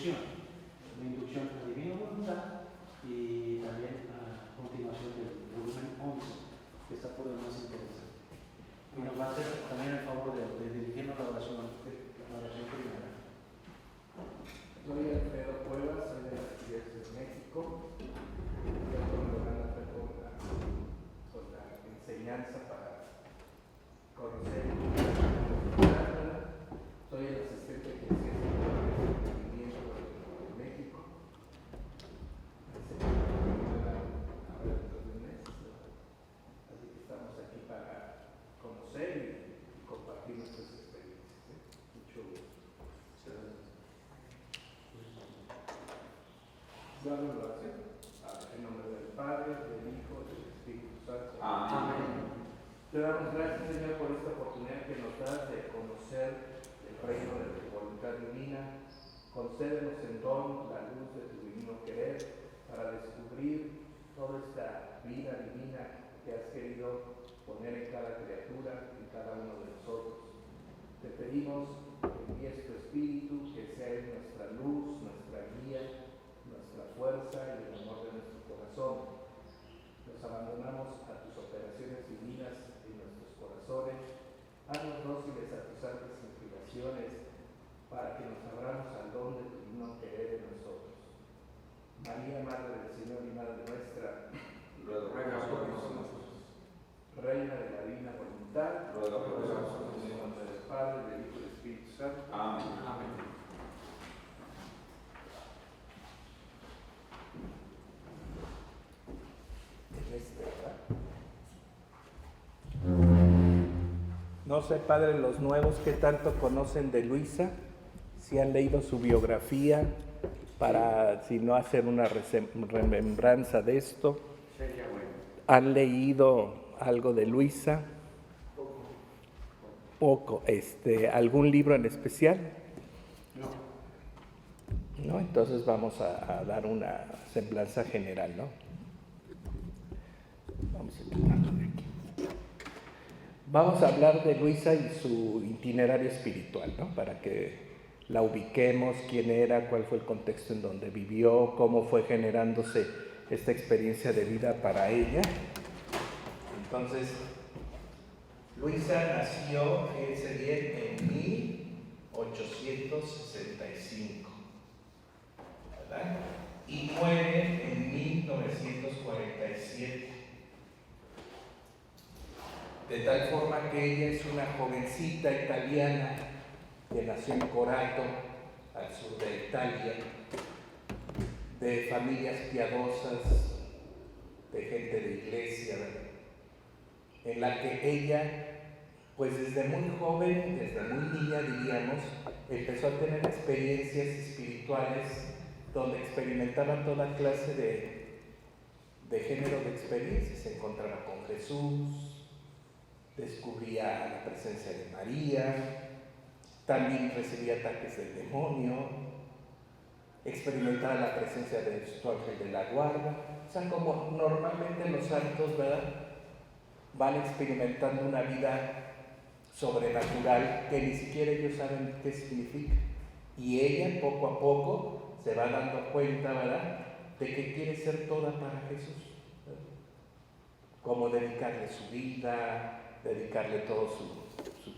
inducción a la divina voluntad, y también a continuación del volumen 11, que está por lo más interesante. Y nos va a hacer también el favor de dirigirnos a la oración primera. Soy Alfredo Cuevas, soy de la Arquidiócesis de México. Tengo un programa con la enseñanza para conocer y soy el asistente eclesiástico del movimiento de México. Ahora dentro de un mes. Así que estamos aquí para conocer y compartir nuestras experiencias. Mucho gusto. Damos la oración. En nombre del Padre, del Hijo y del Espíritu Santo. Amén. Te damos gracias, Señor, por esta oportunidad que nos das de conocer el reino de tu voluntad divina. Concédenos en don la luz de tu divino querer para descubrir toda esta vida divina que has querido poner en cada criatura, en cada uno de nosotros. Te pedimos que envíes tu Espíritu, que sea nuestra luz, nuestra guía, nuestra fuerza y el amor de nuestro corazón. Nos abandonamos a tus operaciones divinas en nuestros corazones. Haznos dóciles a tus santas inspiraciones para que nos abramos al don de tu divino querer en nosotros. María, Madre del Señor y Madre nuestra, ruega por nosotros. Reina de la divina voluntad, Ruega por nosotros. en el nombre del Padre, del Hijo y del Espíritu Santo. Amén. Amén. No sé, Padre, los nuevos que tanto conocen de Luisa, si han leído su biografía, para, si no, hacer una remembranza de esto. Sería bueno. ¿Han leído algo de Luisa? Poco. ¿Algún libro en especial? No, entonces vamos a dar una semblanza general, ¿no? Vamos a quitarlo de aquí. Vamos a hablar de Luisa y su itinerario espiritual, ¿no? Para que la ubiquemos, quién era, cuál fue el contexto en donde vivió, cómo fue generándose esta experiencia de vida para ella. Entonces, Luisa nació, fíjense bien, en 1865, ¿verdad? Y muere en 1947. De tal forma que ella es una jovencita italiana que nació en Corato, al sur de Italia, de familias piadosas, de gente de iglesia, en la que ella, pues desde muy joven, desde muy niña diríamos, empezó a tener experiencias espirituales donde experimentaba toda clase de género de experiencias. Se encontraba con Jesús, descubría la presencia de María, también recibía ataques del demonio, experimentaba la presencia de su ángel de la guarda. O sea, como normalmente los santos, ¿verdad?, van experimentando una vida sobrenatural que ni siquiera ellos saben qué significa. Y ella poco a poco se va dando cuenta, ¿verdad?, de que quiere ser toda para Jesús, ¿verdad? Como dedicarle su vida, dedicarle todo su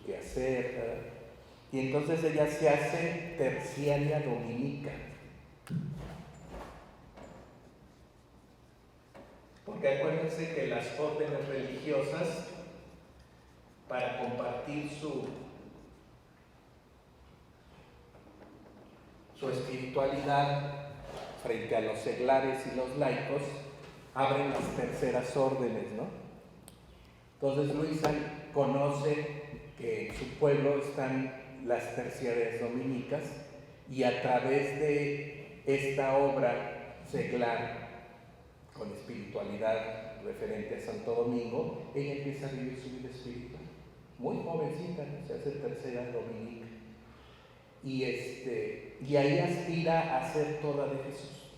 quehacer, ¿verdad? Y entonces ella se hace terciaria dominica. Porque acuérdense que las órdenes religiosas, para compartir su espiritualidad frente a los seglares y los laicos, abren las terceras órdenes, ¿no? Entonces Luisa conoce que en su pueblo están las terciarias dominicas y a través de esta obra seglar con espiritualidad referente a Santo Domingo, ella empieza a vivir su vida espiritual. Muy jovencita, ¿no? Se hace tercera dominica. Y ahí aspira a ser toda de Jesús.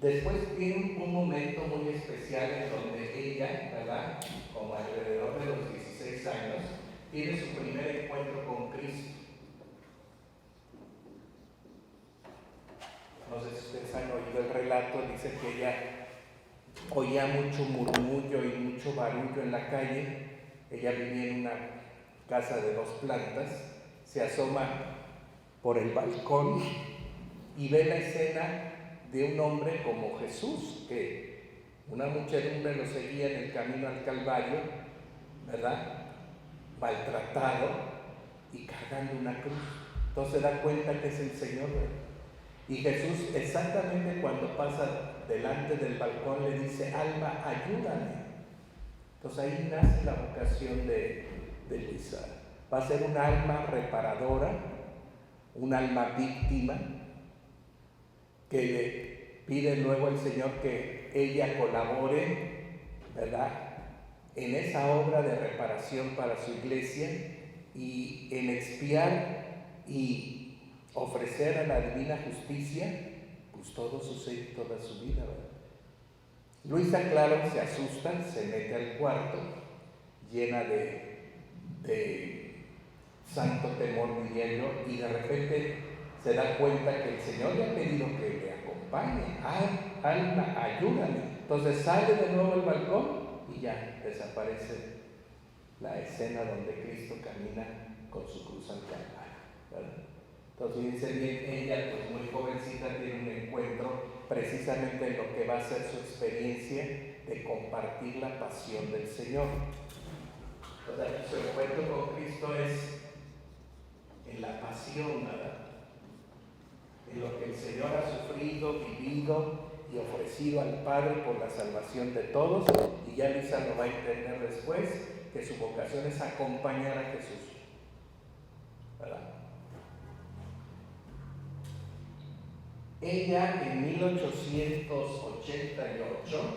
Después tiene un momento muy especial en donde ella, ¿verdad?, como alrededor de los 16 años, tiene su primer encuentro con Cristo. ustedes han oído el relato, dice que ella oía mucho murmullo y mucho barullo en la calle. Ella vivía en una casa de 2 plantas, se asoma por el balcón y ve la escena de un hombre como Jesús, que una muchedumbre lo seguía en el camino al Calvario, ¿verdad? Maltratado y cargando una cruz. Entonces se da cuenta que es el Señor, ¿verdad? Y Jesús, exactamente cuando pasa delante del balcón, le dice: alma, ayúdame. Entonces ahí nace la vocación de Luisa. Va a ser un alma reparadora, un alma víctima, que le pide luego al Señor que ella colabore, ¿verdad?, en esa obra de reparación para su iglesia y en expiar y ofrecer a la divina justicia pues todo su ser y toda su vida, ¿verdad? Luisa, claro, se asusta, se mete al cuarto llena de santo temor viviendo, y de repente se da cuenta que el Señor le ha pedido que le acompañe. ¡Ay, alma, ayúdame! Entonces sale de nuevo al balcón y ya desaparece la escena donde Cristo camina con su cruz al Calvario, ¿verdad? Entonces fíjense bien, ella pues muy jovencita tiene un encuentro precisamente en lo que va a ser su experiencia de compartir la pasión del Señor. Entonces su encuentro con Cristo es en la pasión, ¿verdad?, en lo que el Señor ha sufrido, vivido y ofrecido al Padre por la salvación de todos. Y ya Luisa lo va a entender después, que su vocación es acompañar a Jesús, ¿verdad? Ella en 1888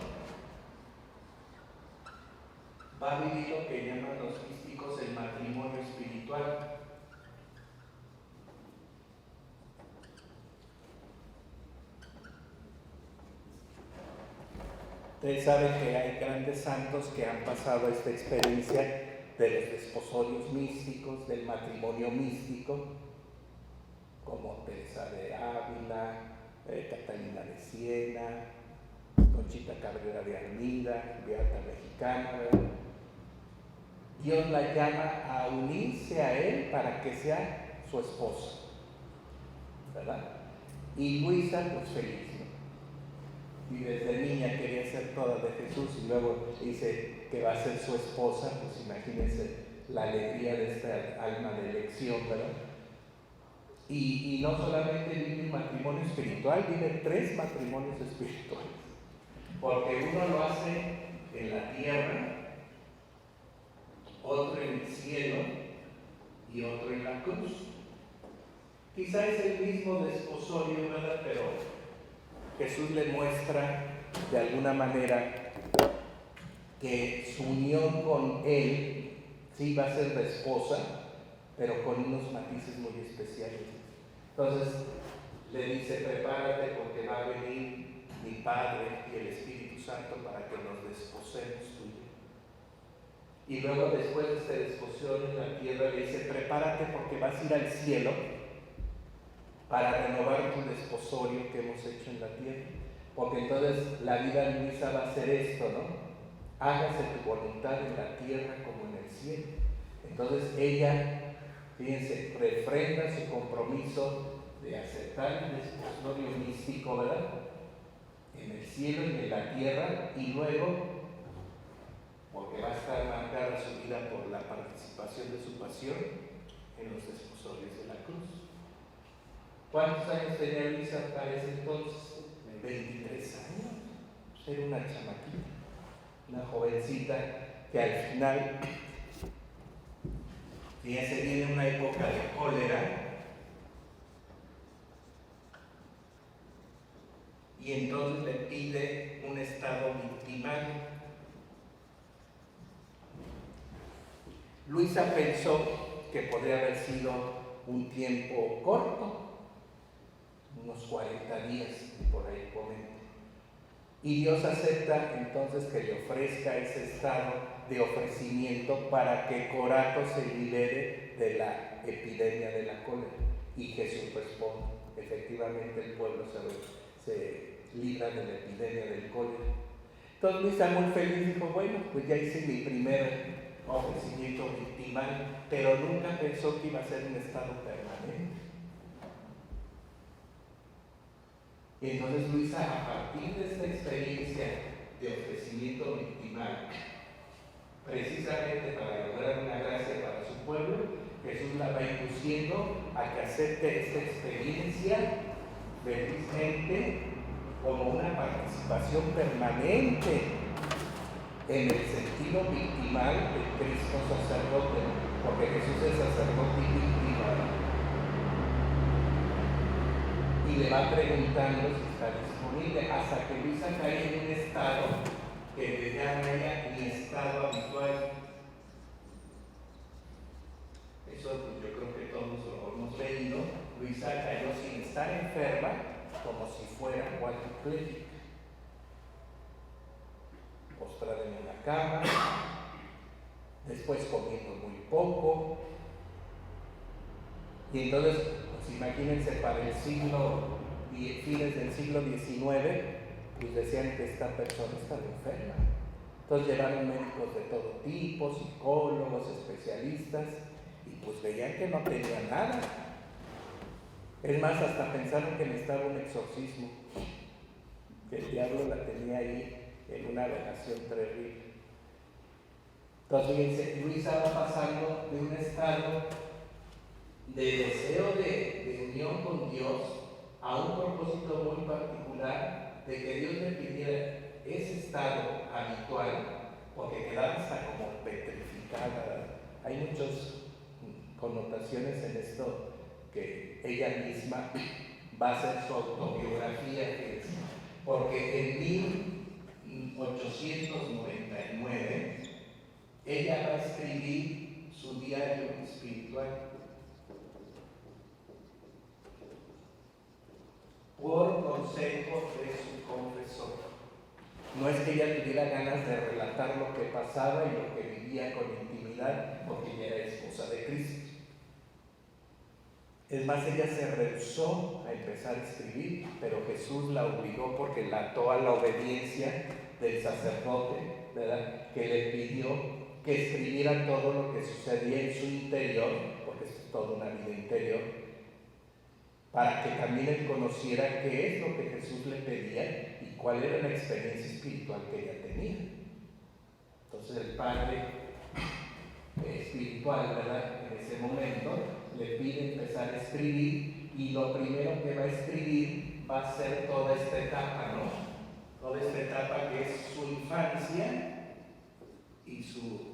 va a vivir lo que llaman los místicos el matrimonio espiritual. Ustedes saben que hay grandes santos que han pasado esta experiencia de los desposorios místicos, del matrimonio místico, como Teresa de Ávila, Catalina de Siena, Conchita Cabrera de Armida, Beata Mexicana, ¿verdad? Dios la llama a unirse a Él para que sea su esposa, ¿verdad? Y Luisa, pues feliz, ¿no? Y desde niña quería ser toda de Jesús, y luego dice que va a ser su esposa. Pues imagínense la alegría de esta alma de elección, ¿verdad? Y no solamente vive un matrimonio espiritual, vive 3 matrimonios espirituales, porque uno lo hace en la tierra, otro en el cielo y otro en la cruz. Quizá es el mismo desposorio, ¿verdad?, pero Jesús le muestra de alguna manera que su unión con Él sí va a ser de esposa, pero con unos matices muy especiales. Entonces le dice: prepárate porque va a venir mi Padre y el Espíritu Santo para que nos desposemos tú y yo. Y luego, después de este desposeo en la tierra, le dice: prepárate porque vas a ir al cielo para renovar tu desposorio que hemos hecho en la tierra. Porque entonces la vida de Luisa va a ser esto, ¿no? Hágase tu voluntad en la tierra como en el cielo. Entonces ella, fíjense, refrenda su compromiso de aceptar el desposorio místico, ¿verdad?, en el cielo y en la tierra, y luego, porque va a estar marcada su vida por la participación de su pasión en los desposorios de la cruz. ¿Cuántos años tenía Luisa para ese entonces? 23 años. Era una chamaquita, una jovencita que al final, fíjense, viene una época de cólera, y entonces le pide un estado victimario. Luisa pensó que podría haber sido un tiempo corto, unos 40 días, por ahí comenta. Y Dios acepta entonces que le ofrezca ese estado de ofrecimiento para que Corato se libere de la epidemia de la cólera. Y Jesús responde: efectivamente el pueblo se libra de la epidemia del cólera. Entonces Luisa, muy feliz, dijo, bueno, pues ya hice mi primer ofrecimiento victimal, pero nunca pensó que iba a ser un estado permanente. Y entonces Luisa, a partir de esta experiencia de ofrecimiento victimal, precisamente para lograr una gracia para su pueblo, Jesús la va induciendo a que acepte esta experiencia felizmente como una participación permanente en el sentido victimal de Cristo sacerdote, porque Jesús es sacerdote y víctima. Y le va preguntando si está disponible, hasta que Luisa cae en un estado que le llama ella mi estado habitual. Eso pues, yo creo que todos lo hemos leído. Luisa cayó sin estar enferma, como si fuera cuadripléjica, postrada en una cama, después comiendo muy poco. Y entonces, pues imagínense, para el fines del siglo XIX, pues decían que esta persona estaba enferma. Entonces llevaron médicos de todo tipo, psicólogos, especialistas, y pues veían que no tenía nada. Es más, hasta pensaron que necesitaba un exorcismo, que el diablo la tenía ahí en una relación terrible. Entonces, fíjense, Luisa va pasando de un estado de deseo de unión con Dios a un propósito muy particular de que Dios le pidiera ese estado habitual, porque quedaba hasta como petrificada. Hay muchas connotaciones en esto que ella misma va a hacer su autobiografía, porque en 1899 ella va a escribir su diario espiritual por consejo de su confesor. No es que ella tuviera ganas de relatar lo que pasaba y lo que vivía con intimidad, porque ella era esposa de Cristo. Es más, ella se rehusó a empezar a escribir, pero Jesús la obligó porque la ató a la obediencia del sacerdote, ¿verdad?, que le pidió que escribiera todo lo que sucedía en su interior, porque es toda una vida interior, para que también él conociera qué es lo que Jesús le pedía y cuál era la experiencia espiritual que ella tenía. Entonces el padre espiritual, ¿verdad?, en ese momento le pide empezar a escribir, y lo primero que va a escribir va a ser toda esta etapa, ¿no? Toda esta etapa que es su infancia y su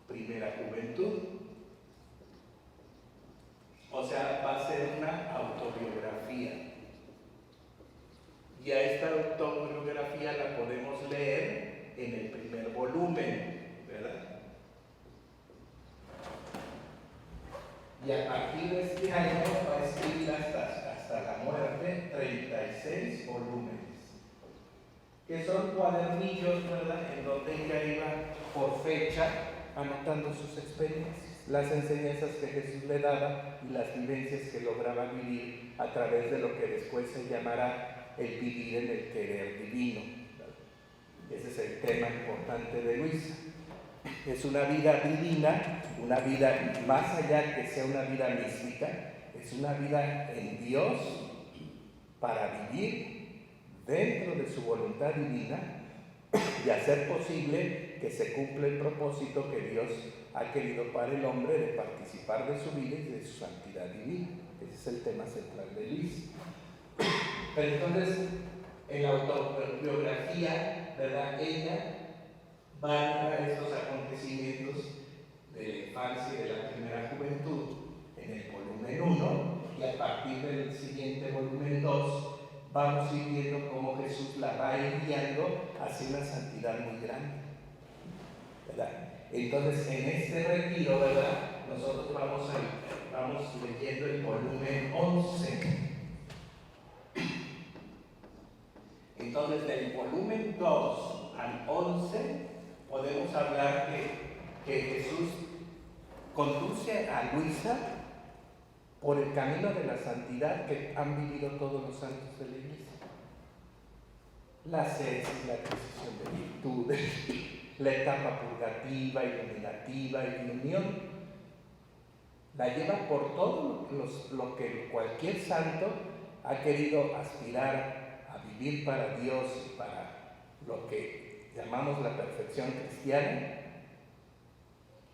primera juventud. O sea, va a ser una autobiografía. Y a esta autobiografía la podemos leer en el primer volumen, ¿verdad? Y a partir de este año va a escribir hasta la muerte 36 volúmenes, que son cuadernillos, ¿verdad?, en donde ella iba por fecha anotando sus experiencias, las enseñanzas que Jesús le daba y las vivencias que lograba vivir a través de lo que después se llamará el vivir en el querer divino. Ese es el tema importante de Luisa. Es una vida divina, una vida más allá que sea una vida mística, es una vida en Dios para vivir dentro de su voluntad divina y hacer posible que se cumpla el propósito que Dios ha querido para el hombre de participar de su vida y de su santidad divina. Ese es el tema central de Luisa. Pero entonces, en la autobiografía, ¿verdad?, ella va a narrar estos acontecimientos de la infancia y de la primera juventud en el volumen 1, y a partir del siguiente volumen 2 vamos a ir viendo cómo Jesús la va guiando hacia una santidad muy grande, ¿verdad? Entonces, en este retiro, ¿verdad?, nosotros vamos leyendo el volumen 11. Entonces, del volumen 2 al 11 podemos hablar que Jesús conduce a Luisa por el camino de la santidad que han vivido todos los santos de la Iglesia. la ascesis, la adquisición de virtudes, la etapa purgativa, iluminativa y unión, la lleva por todo lo que cualquier santo ha querido aspirar a vivir para Dios y para lo que llamamos la perfección cristiana,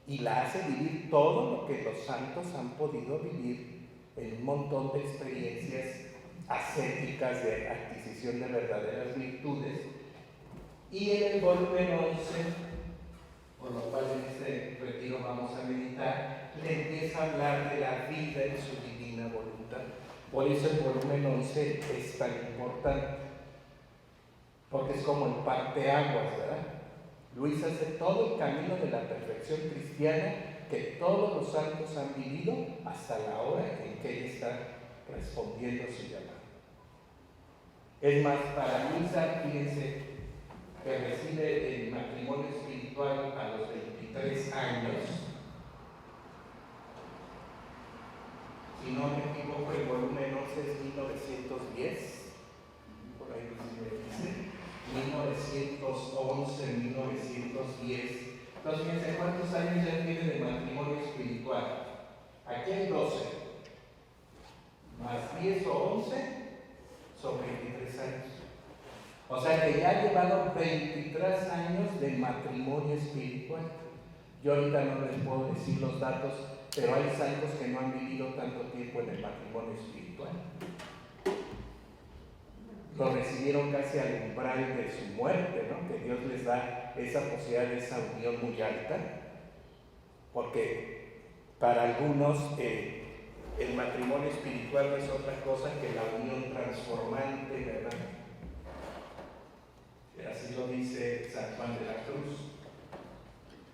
y la hace vivir todo lo que los santos han podido vivir en un montón de experiencias ascéticas de adquisición de verdaderas virtudes. Y en el volumen 11, por lo cual en este retiro vamos a meditar, le empieza a hablar de la vida en su divina voluntad. Por eso el volumen 11 es tan importante, porque es como el parteaguas, ¿verdad? Luis hace todo el camino de la perfección cristiana que todos los santos han vivido hasta la hora en que él está respondiendo a su llamado. Es más, para Luisa, fíjense, que recibe el matrimonio espiritual a los 23 años, si no me equivoco, el volumen 11 es 1910, por ahí dice 1911, 1910. Entonces, fíjense cuántos años ya tiene de matrimonio espiritual. Aquí hay 12, más 10 o 11, son 23 años. O sea que ya ha llevado 23 años de matrimonio espiritual. Yo ahorita no les puedo decir los datos, pero hay santos que no han vivido tanto tiempo en el matrimonio espiritual. Lo recibieron casi al umbral de su muerte, ¿no? Que Dios les da esa posibilidad de esa unión muy alta, porque para algunos el matrimonio espiritual no es otra cosa que la unión transformante, ¿verdad? Así lo dice San Juan de la Cruz.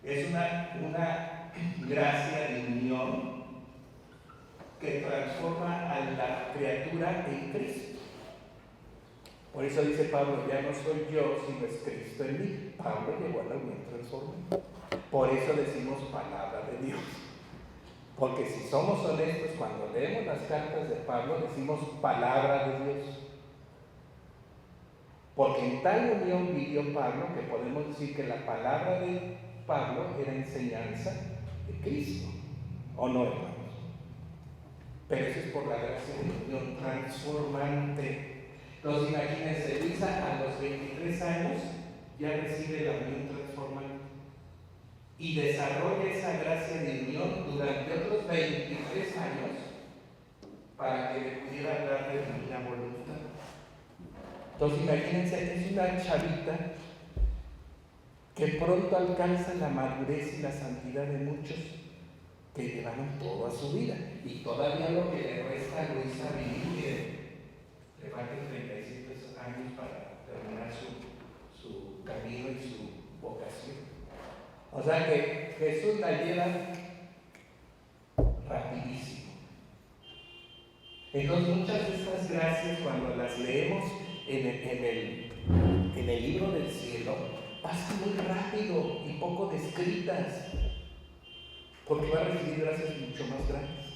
Es una gracia de unión que transforma a la criatura en Cristo. Por eso dice Pablo, ya no soy yo, sino es Cristo en mí. Pablo llegó a la unión transformada. Por eso decimos palabra de Dios. Porque si somos honestos, cuando leemos las cartas de Pablo, decimos palabra de Dios. Porque en tal unión vivió Pablo que podemos decir que la palabra de Pablo era enseñanza de Cristo. ¿O no, hermanos? Pero eso es por la gracia de unión transformante. Entonces, imagínense, Luisa a los 23 años ya recibe la unión transformante y desarrolla esa gracia de unión durante otros 23 años para que le pudiera hablar de divina voluntad. Entonces, imagínense, es una chavita que pronto alcanza la madurez y la santidad de muchos que llevaron toda su vida, y todavía lo que le resta a Luisa vivir, le faltan 37 años para terminar su camino y su vocación. O sea que Jesús la lleva rapidísimo. Entonces, muchas de estas gracias, cuando las leemos en el libro del cielo, pasan muy rápido y poco descritas, porque va a recibir gracias mucho más grandes.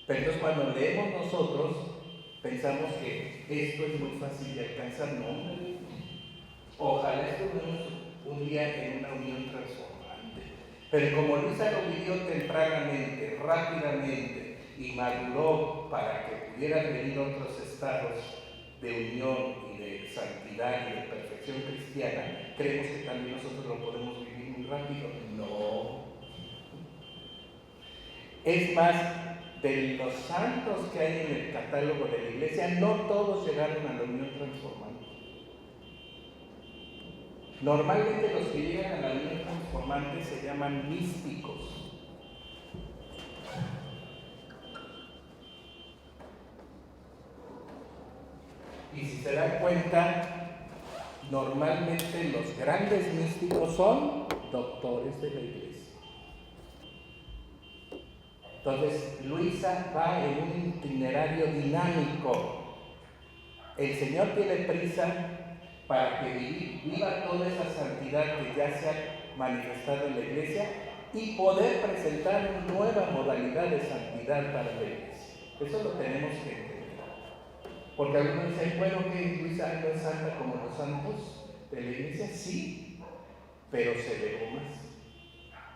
Pero entonces, cuando leemos nosotros, pensamos que esto es muy fácil de alcanzar. No, ojalá estuviéramos un día en una unión transformante. Pero como Luisa lo vivió tempranamente, rápidamente, y maduró para que pudieran venir otros estados de unión y de santidad y de perfección cristiana, creemos que también nosotros lo podemos vivir muy rápido. No. Es más, de los santos que hay en el catálogo de la Iglesia, no todos llegaron a la unión transformante. Normalmente los que llegan a la unión transformante se llaman místicos. Y si se dan cuenta, normalmente los grandes místicos son doctores de la Iglesia. Entonces, Luisa va en un itinerario dinámico. El Señor tiene prisa para que viva toda esa santidad que ya se ha manifestado en la Iglesia y poder presentar una nueva modalidad de santidad para la Iglesia. Eso lo tenemos que entender. Porque algunos dicen, bueno, que Luisa no es santa como los santos de la iglesia, sí, pero se elevó más.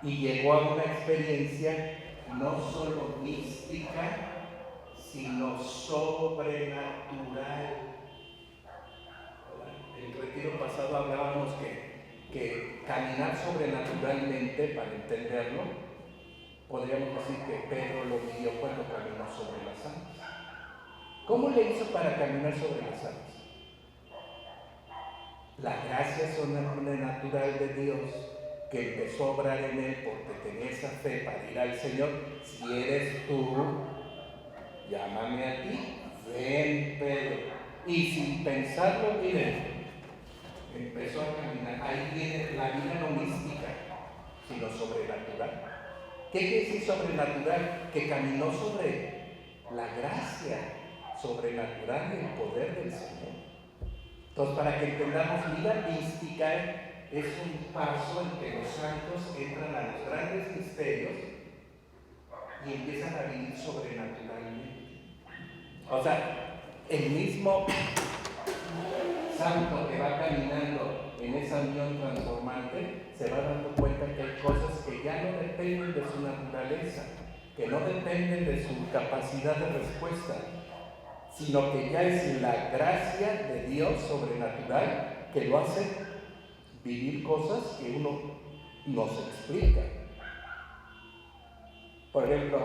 Y llegó a una experiencia no solo mística, sino sobrenatural. En el retiro pasado hablábamos que caminar sobrenaturalmente, para entenderlo, podríamos decir que Pedro lo vivió cuando caminó sobre las aguas. ¿Cómo le hizo para caminar sobre las aguas? La gracia sobrenatural de Dios que empezó a obrar en él porque tenía esa fe para ir al Señor. Si eres tú, llámame a ti, ven Pedro. Y sin pensarlo, miren, empezó a caminar. Ahí viene la vida no mística, sino sobrenatural. ¿Qué quiere decir sobrenatural? Que caminó sobre la gracia sobrenatural y el poder del Señor. Entonces, para que entendamos, vida mística es un paso en que los santos entran a los grandes misterios y empiezan a vivir sobrenaturalmente. O sea, el mismo santo que va caminando en esa unión transformante se va dando cuenta que hay cosas que ya no dependen de su naturaleza, que no dependen de su capacidad de respuesta, sino que ya es la gracia de Dios sobrenatural que lo hace vivir cosas que uno no se explica. Por ejemplo,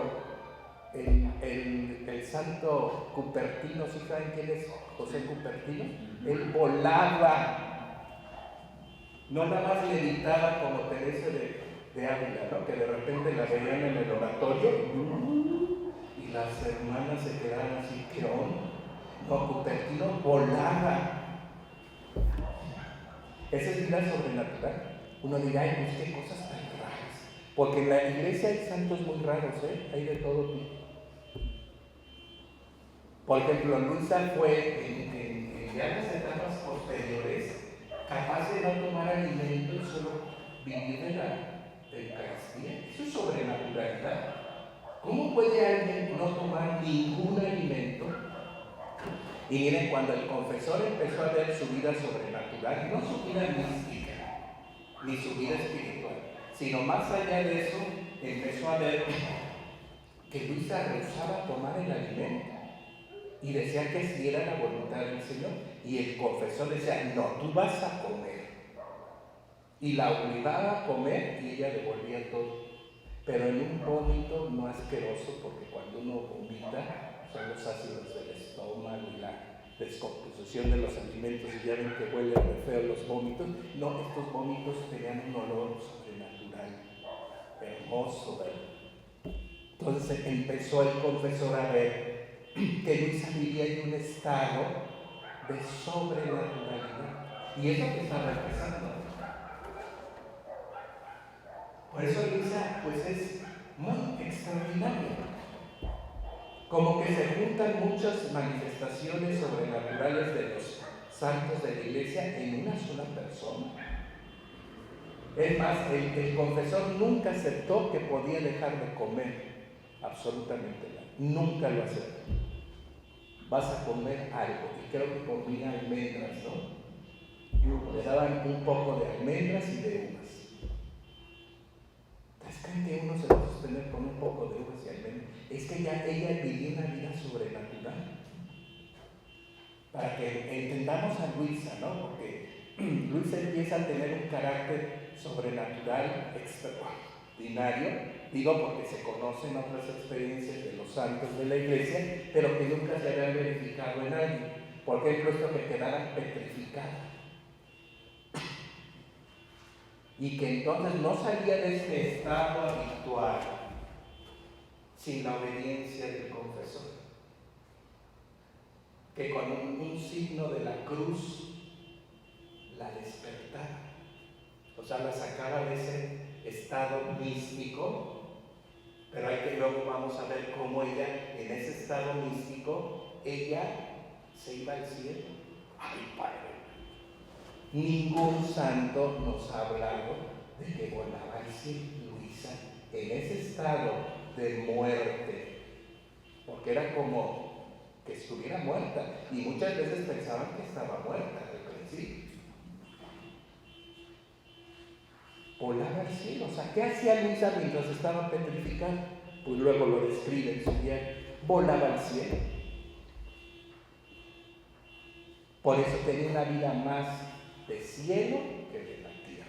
el santo Cupertino, ¿sí saben quién es José Cupertino? Él volaba, no nada más levitaba como Teresa de Ávila, ¿no? Que de repente la veían en el oratorio y las hermanas se quedaban así, ¿qué onda? No, Cupertino volaba. Esa es vida sobrenatural. Uno dirá, ay, pues qué cosas tan raras. Porque en la iglesia hay santos muy raros, hay de todo tipo. Por ejemplo, Luisa fue en ya las etapas posteriores capaz de no tomar alimento y solo vivir de la Eucaristía. Eso es sobrenaturalidad. ¿Cómo puede alguien no tomar ningún alimento? Y miren, cuando el confesor empezó a ver su vida sobrenatural, no su vida mística, ni su vida espiritual, sino más allá de eso, empezó a ver que Luisa rehusaba tomar el alimento y decía que si era la voluntad del Señor. Y el confesor decía, no, tú vas a comer. Y la obligaba a comer y ella devolvía todo. Pero en un vómito no asqueroso, porque cuando uno vomita son los ácidos del estómago y la descomposición de los alimentos, y ya ven que huelen muy feo los vómitos. No, estos vómitos tenían un olor sobrenatural, hermoso, ¿verdad? Entonces empezó el confesor a ver que Luisa vivía en un estado de sobrenaturalidad. Y eso que estaba empezando. Por eso Luisa, pues es muy extraordinaria. Como que se juntan muchas manifestaciones sobrenaturales de los santos de la iglesia en una sola persona. Es más, el confesor nunca aceptó que podía dejar de comer, absolutamente nada. Nunca lo aceptó. Vas a comer algo, y creo que comía almendras, ¿no? Le daban un poco de almendras y de uvas. ¿Ustedes creen que uno se va a sostener con un poco de uvas y almendras? Es que ya ella vivía una vida sobrenatural. Para que entendamos a Luisa, ¿no? Porque Luisa empieza a tener un carácter sobrenatural extraordinario. Digo porque se conocen otras experiencias de los santos de la iglesia, pero que nunca se habían verificado en alguien. Por ejemplo, esto que quedaran petrificadas. Y que entonces no salía de este estado habitual sin la obediencia del confesor. Que con un signo de la cruz la despertaba. O sea, la sacaba de ese estado místico. Pero hay que luego vamos a ver cómo ella, en ese estado místico, ella se iba al cielo. ¡Ay, Padre! Ningún santo nos ha hablado de que volaba al cielo. Luisa, en ese estado de muerte, porque era como que estuviera muerta. Y muchas veces pensaban que estaba muerta al principio. Volaba al cielo. O sea, ¿qué hacía Luisa mientras estaba petrificada? Pues luego lo describe en su diario. Volaba al cielo. Por eso tenía una vida más de cielo que de la tierra.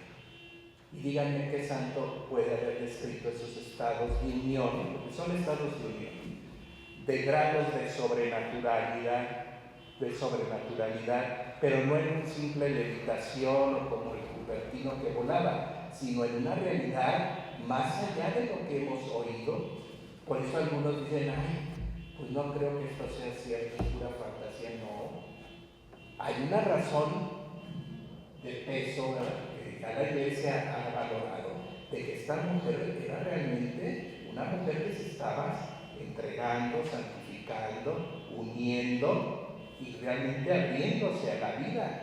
Y díganme qué santo puede haber descrito esos estados de unión, porque son estados de unión, de grados de sobrenaturalidad, pero no en una simple levitación o como el Cupertino que volaba, sino en una realidad más allá de lo que hemos oído. Por eso algunos dicen, ay, pues no creo que esto sea cierto, es pura fantasía. No, hay una razón de peso, ¿verdad?, que cada iglesia ha valorado, de que esta mujer era realmente una mujer que se estaba entregando, santificando, uniendo y realmente abriéndose a la vida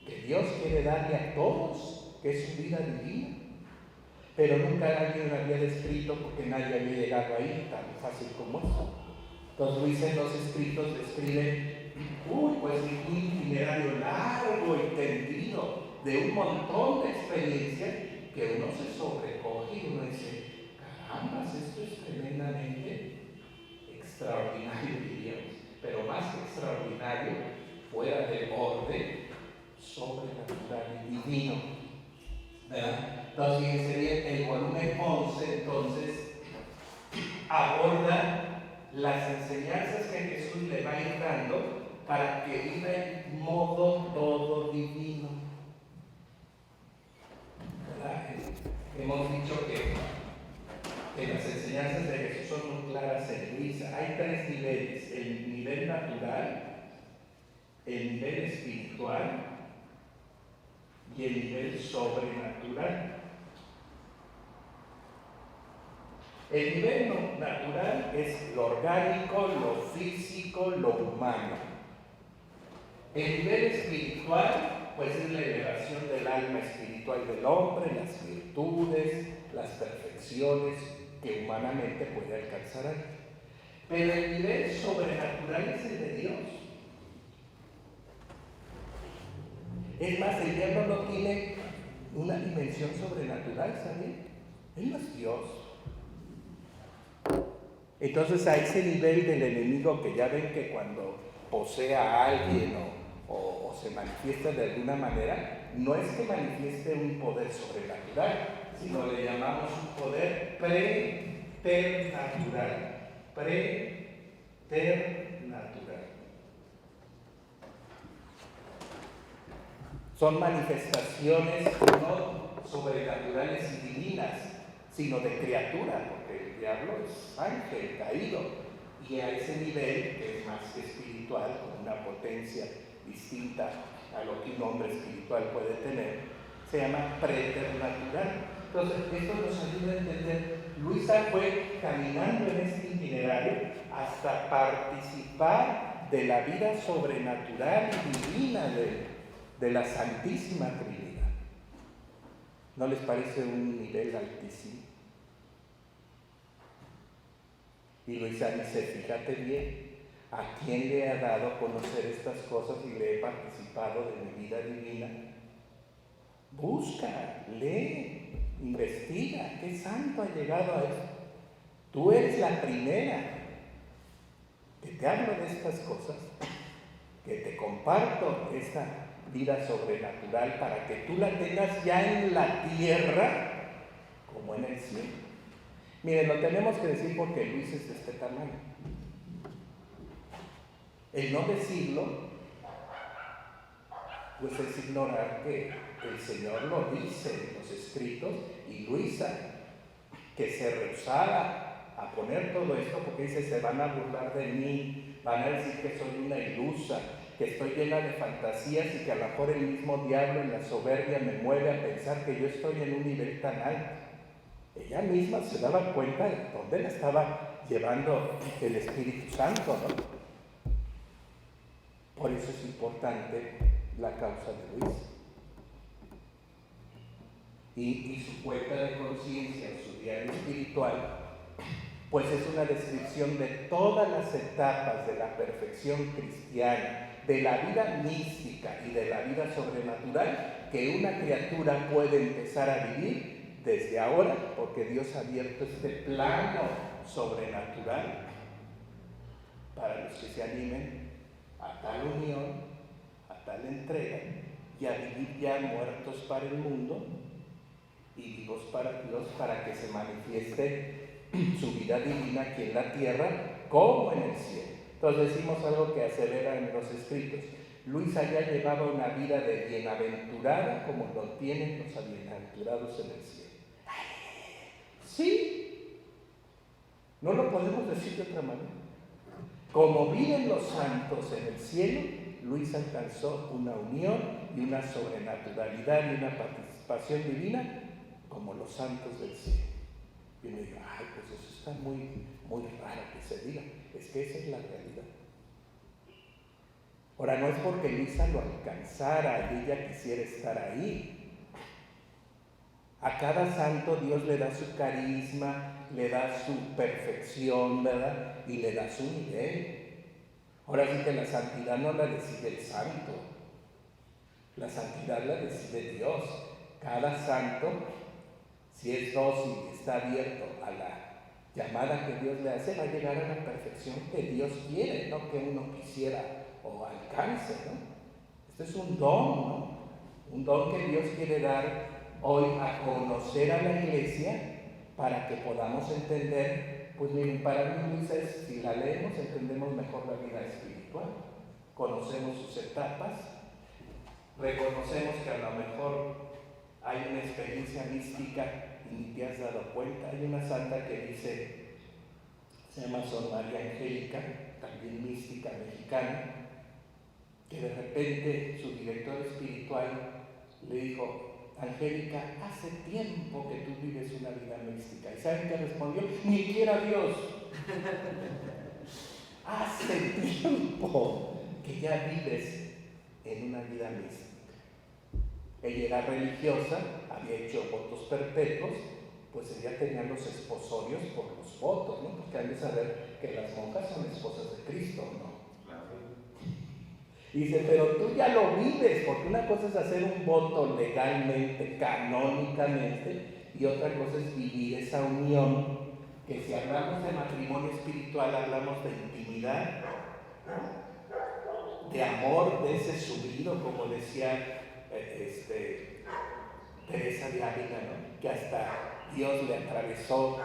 que Dios quiere darle a todos, que es su vida divina. Pero nunca alguien lo había descrito porque nadie había llegado ahí tan fácil como eso. Entonces Luisa en los escritos describe, pues un itinerario largo y tendido de un montón de experiencias que uno se sobrecoge y uno dice, caramba, esto es tremendamente extraordinario, diríamos, pero más que extraordinario, fuera de orden, sobrenatural y divino, ¿verdad? Entonces, fíjense bien, el volumen 11, entonces, aborda las enseñanzas que Jesús le va a ir dando para que viva en modo todo divino. ¿Verdad? Hemos dicho que las enseñanzas de Jesús son muy claras en Luisa. Hay tres niveles: el nivel natural, el nivel espiritual y el nivel sobrenatural. El nivel natural es lo orgánico, lo físico, lo humano. El nivel espiritual, pues es la elevación del alma espiritual del hombre, las virtudes, las perfecciones que humanamente puede alcanzar ahí. Pero el nivel sobrenatural es el de Dios. Es más, el diablo no tiene una dimensión sobrenatural, ¿saben? Él no es Dios. Entonces a ese nivel del enemigo, que ya ven que cuando posee a alguien o se manifiesta de alguna manera, no es que manifieste un poder sobrenatural, sino le llamamos un poder preternatural. Preternatural. Son manifestaciones no sobrenaturales y divinas, sino de criatura, porque el diablo es ángel caído, y a ese nivel, que es más espiritual, con una potencia distinta a lo que un hombre espiritual puede tener, se llama preternatural. Entonces, esto nos ayuda a entender. Luisa fue caminando en este itinerario hasta participar de la vida sobrenatural y divina de la Santísima Trinidad. ¿No les parece un nivel altísimo? Y Luisa dice, fíjate bien, ¿a quién le ha dado a conocer estas cosas y le he participado de mi vida divina? Busca, lee, investiga, ¿qué santo ha llegado a esto? Tú eres la primera que te hablo de estas cosas, que te comparto esta vida sobrenatural para que tú la tengas ya en la tierra como en el cielo. Miren, lo tenemos que decir porque Luis es de este tamaño. El no decirlo, pues es ignorar que el Señor lo dice en los escritos, y Luisa, que se rehusara a poner todo esto porque dice, se van a burlar de mí, van a decir que soy una ilusa, que estoy llena de fantasías y que a lo mejor el mismo diablo en la soberbia me mueve a pensar que yo estoy en un nivel tan alto. Ella misma se daba cuenta de dónde la estaba llevando el Espíritu Santo, ¿no? Por eso es importante la causa de Luis. Y su cuenta de conciencia, su diario espiritual, pues es una descripción de todas las etapas de la perfección cristiana, de la vida mística y de la vida sobrenatural que una criatura puede empezar a vivir desde ahora, porque Dios ha abierto este plano sobrenatural para los que se animen a tal unión, a tal entrega y a vivir ya muertos para el mundo y vivos para Dios, para que se manifieste su vida divina aquí en la tierra como en el cielo. Entonces decimos algo que acelera en los escritos. Luisa ya llevaba una vida de bienaventurada como lo tienen los bienaventurados en el cielo. Sí, no lo podemos decir de otra manera. Como viven los santos en el cielo, Luisa alcanzó una unión y una sobrenaturalidad y una participación divina como los santos del cielo. Y uno dice, ay, pues eso está muy raro que se diga. Es que esa es la realidad. Ahora, no es porque Luisa lo alcanzara y ella quisiera estar ahí. A cada santo Dios le da su carisma, le da su perfección, ¿verdad? Y le da su nivel. Ahora sí que la santidad no la decide el santo. La santidad la decide Dios. Cada santo, si es dócil y está abierto a la llamada que Dios le hace, va a llegar a la perfección que Dios quiere, no que uno quisiera o alcance, ¿no? Esto es un don, ¿no? Un don que Dios quiere dar hoy a conocer a la iglesia para que podamos entender. Pues miren, para mí Luisa, si la leemos, entendemos mejor la vida espiritual, conocemos sus etapas, reconocemos que a lo mejor hay una experiencia mística y ni te has dado cuenta. Hay una santa que dice, se llama Sor María Angélica, también mística mexicana, que de repente su director espiritual le dijo, Angélica, hace tiempo que tú vives una vida mística. ¿Y saben qué respondió? Ni quiera Dios. Hace tiempo que ya vives en una vida mística. Ella era religiosa, había hecho votos perpetuos, pues ella tenía los esposorios por los votos, ¿no? Porque hay que saber que las monjas son esposas de Cristo, ¿no? Y dice, pero tú ya lo vives, porque una cosa es hacer un voto legalmente, canónicamente, y otra cosa es vivir esa unión, que si hablamos de matrimonio espiritual, hablamos de intimidad, de amor, de ese subido, como decía Teresa de Ávila, ¿no? Que hasta Dios le atravesó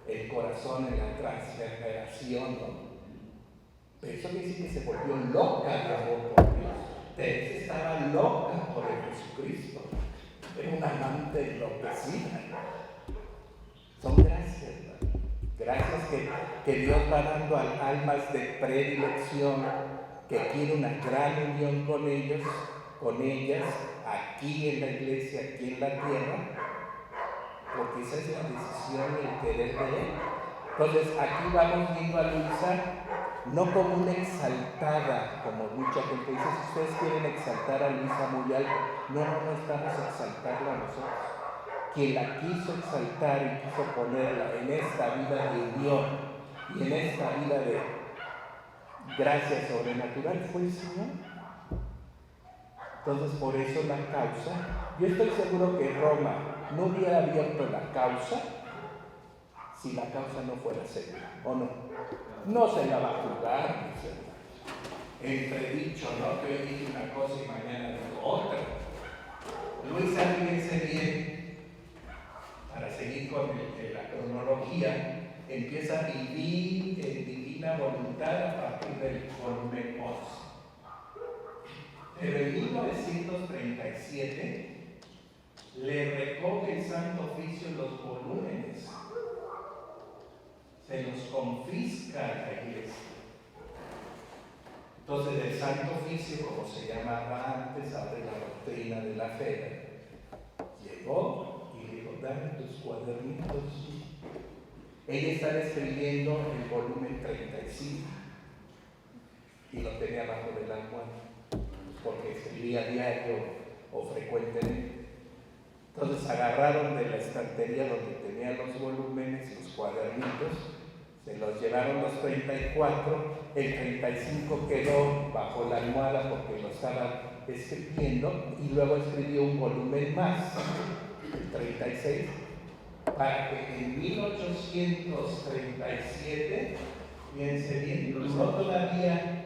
el corazón en la transverberación, ¿no? Pero eso quiere decir que se volvió loca de amor por Dios. Teresa estaba loca por el Jesucristo. Era una amante enloquecida. Son gracias, ¿no? Gracias que Dios va dando a almas de predilección, que quiere una gran unión con ellos, con ellas, aquí en la iglesia, aquí en la tierra, porque esa es la decisión y el querer de Él. Entonces aquí vamos viendo a Luisa no como una exaltada, como mucha gente dice, si ustedes quieren exaltar a Luisa muy alto, no estamos exaltando a nosotros. Quien la quiso exaltar y quiso ponerla en esta vida de unión y en esta vida de gracia sobrenatural fue el Señor. Entonces, por eso la causa, yo estoy seguro que Roma no hubiera abierto la causa si la causa no fuera segura, ¿o no? No se la va a jugar, entredicho, ¿no? Que hoy dije una cosa y mañana digo otra. Luisa, fíjense bien, para seguir con la cronología, empieza a vivir en divina voluntad a partir del volumen 11. Pero en 1937 le recoge el Santo Oficio los volúmenes, se los confisca a la iglesia. Entonces el Santo Oficio, como se llamaba antes, ahora la doctrina de la fe, llegó y dijo, dame tus cuadernitos. Ella estaba escribiendo el volumen 35 y lo tenía abajo del almohada, porque escribía diario o frecuentemente. Entonces agarraron de la estantería donde tenía los volúmenes, los cuadernitos, Se los llevaron los 34, el 35 quedó bajo la almohada porque lo estaba escribiendo y luego escribió un volumen más, el 36, para que en 1837, fíjense bien, duró todavía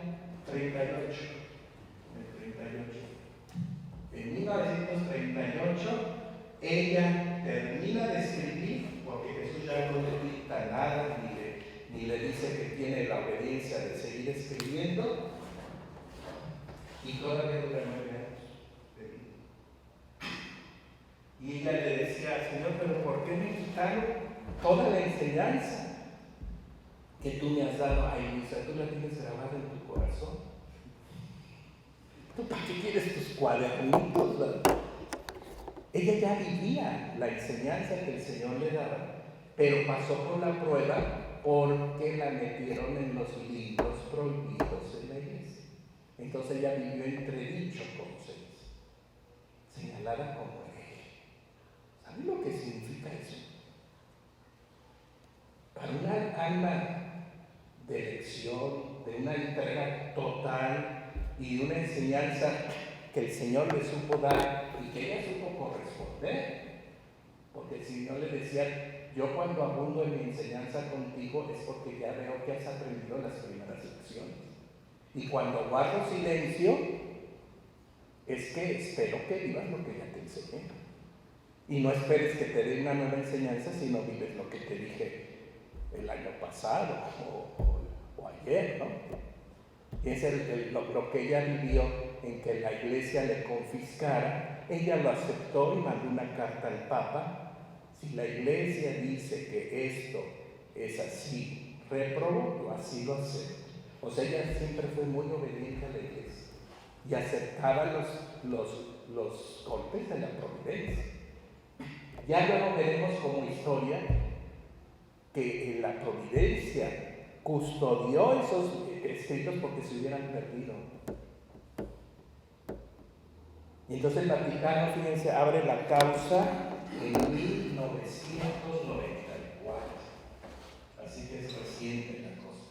38, el 38. En 1938, ella termina de escribir, porque Jesús ya no le dicta nada, ni le dice que tiene la obediencia de seguir escribiendo, y todavía dura 9 años de vida. Y ella le decía al Señor, pero ¿por qué me quitaron toda la enseñanza que tú me has dado? Ay, Luisa, tú la tienes grabada en tu corazón. ¿Tú para qué quieres tus cuadernitos, verdad? Ella ya vivía la enseñanza que el Señor le daba, pero pasó por la prueba porque la metieron en los libros prohibidos en la iglesia. Entonces ella vivió entredicho, como se dice, señalada como hereje. ¿Saben lo que significa eso? Para una alma de elección, de una entrega total y de una enseñanza que el Señor le supo dar y que ella supo corresponder, porque el Señor le decía: yo cuando abundo en mi enseñanza contigo es porque ya veo que has aprendido las primeras lecciones, y cuando guardo silencio es que espero que vivas lo que ya te enseñé, y no esperes que te dé una nueva enseñanza si no vives lo que te dije el año pasado o ayer, ¿no? Y es lo que ella vivió, en que la iglesia le confiscara. Ella lo aceptó y mandó una carta al Papa. Si la iglesia dice que esto es así, reprobó, yo así lo acepto. O sea, ella siempre fue muy obediente a la iglesia y aceptaba los golpes de la providencia. Ya luego veremos como historia que la providencia custodió esos escritos porque se hubieran perdido. Y entonces el Vaticano, fíjense, abre la causa en 1994. Así que es reciente la cosa.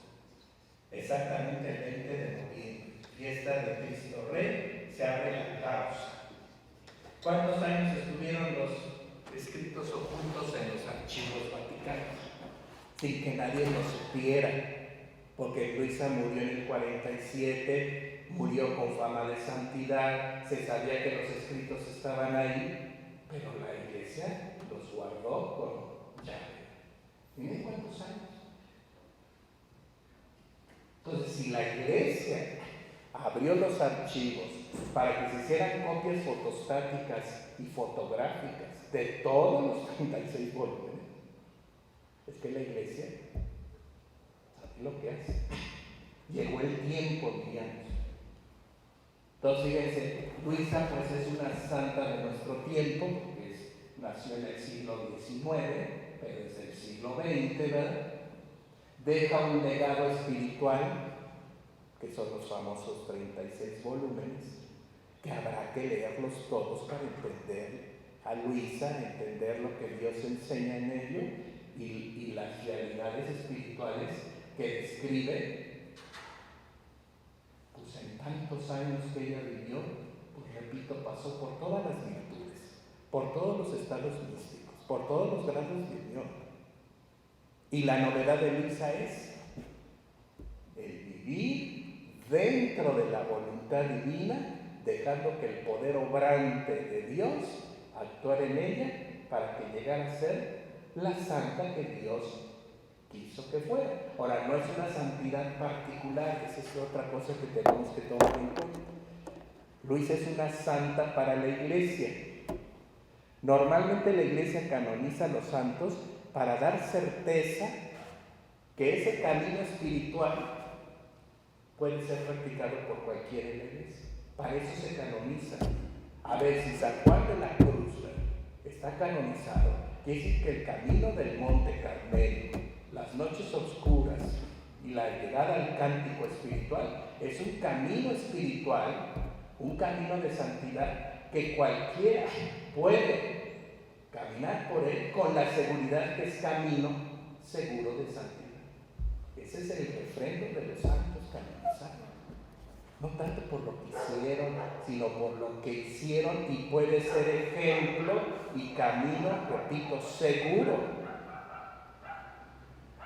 Exactamente el 20 de noviembre, fiesta de Cristo Rey, se abre la causa. ¿Cuántos años estuvieron los escritos ocultos en los archivos vaticanos? Sin que nadie lo supiera, porque Luisa murió en el 47, murió con fama de santidad, se sabía que los escritos estaban ahí, pero la iglesia los guardó con llave. Miren cuántos años. Entonces, si la iglesia abrió los archivos para que se hicieran copias fotostáticas y fotográficas de todos los 36 volúmenes, es que la iglesia sabe lo que hace. Llegó el tiempo, diríamos. Entonces, fíjense, Luisa pues es una santa de nuestro tiempo, porque nació en el siglo XIX, pero es del siglo XX, ¿verdad? Deja un legado espiritual, que son los famosos 36 volúmenes, que habrá que leerlos todos para entender a Luisa, entender lo que Dios enseña en ello y las realidades espirituales que describe. Pues en tantos años que ella vivió, pues repito, pasó por todas las virtudes, por todos los estados místicos, por todos los grados de unión. Y la novedad de Luisa es el vivir dentro de la voluntad divina, dejando que el poder obrante de Dios actuara en ella para que llegara a ser la santa que Dios quiso que fuera. Ahora, no es una santidad particular, esa es otra cosa que tenemos que tomar en cuenta. Luisa es una santa para la iglesia. Normalmente la iglesia canoniza a los santos para dar certeza que ese camino espiritual puede ser practicado por cualquiera en la iglesia. Para eso se canoniza. A ver, si San Juan de la Cruz está canonizado, quiere decir que el camino del Monte Carmelo, las noches oscuras y la llegada al cántico espiritual es un camino espiritual, un camino de santidad que cualquiera puede caminar por él con la seguridad que es camino seguro de santidad. Ese es el refrendo de los santos canonizados. No tanto por lo que hicieron, sino por lo que hicieron, y puede ser ejemplo y camino, repito, seguro.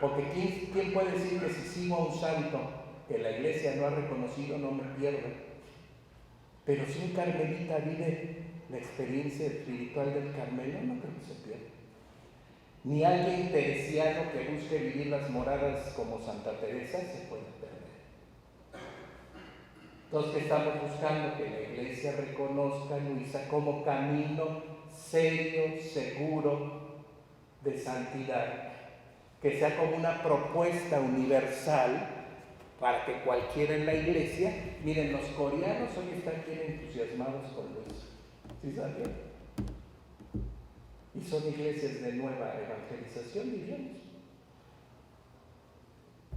Porque ¿quién puede decir que si sigo a un santo que la iglesia no ha reconocido, no me pierdo? Pero si un carmelita vive la experiencia espiritual del Carmelo, no creo que se pierda. Ni alguien teresiano que busque vivir las moradas como Santa Teresa se puede perder. Entonces, ¿qué estamos buscando? Que la iglesia reconozca a Luisa como camino serio, seguro de santidad, que sea como una propuesta universal para que cualquiera en la iglesia, miren, los coreanos hoy están bien entusiasmados con Luisa, ¿sí sabían? Y son iglesias de nueva evangelización, diríamos.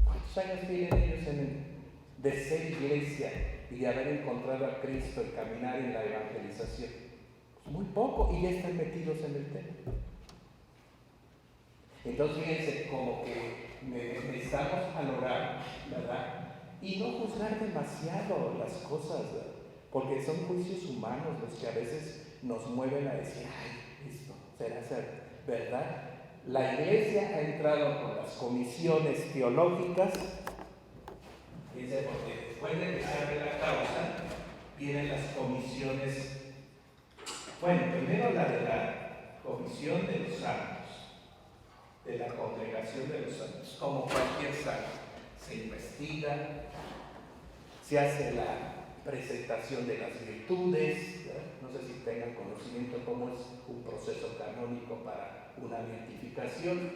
¿Cuántos años tienen ellos de ser iglesia y de haber encontrado a Cristo y caminar en la evangelización? Pues muy poco, y ya están metidos en el tema. Entonces, fíjense, como que necesitamos valorar, ¿verdad? Y no juzgar demasiado las cosas, ¿verdad? Porque son juicios humanos los que a veces nos mueven a decir, ay, esto será ser, ¿verdad? La iglesia ha entrado con las comisiones teológicas, dice, porque después de que se abre la causa, vienen las comisiones, bueno, primero la de la comisión de los santos, de la congregación de los santos, como cualquier santo, se investiga, se hace la presentación de las virtudes, ¿verdad? No sé si tengan conocimiento cómo es un proceso canónico para una beatificación.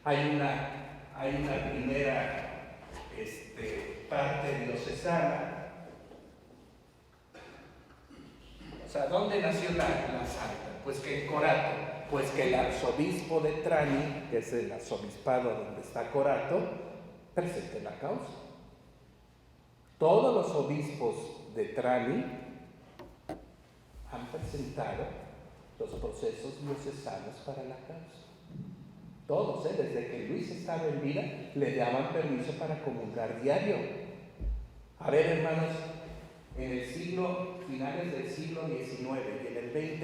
Hay una primera parte diocesana. O sea, ¿dónde nació la santa? Pues que en Corato, pues que el arzobispo de Trani, que es el arzobispado donde está Corato, presente la causa. Todos los obispos de Trani han presentado los procesos diocesanos para la causa. Todos, desde que Luis estaba en vida, le daban permiso para comulgar diario. A ver, hermanos, en el finales del siglo XIX y en el XX,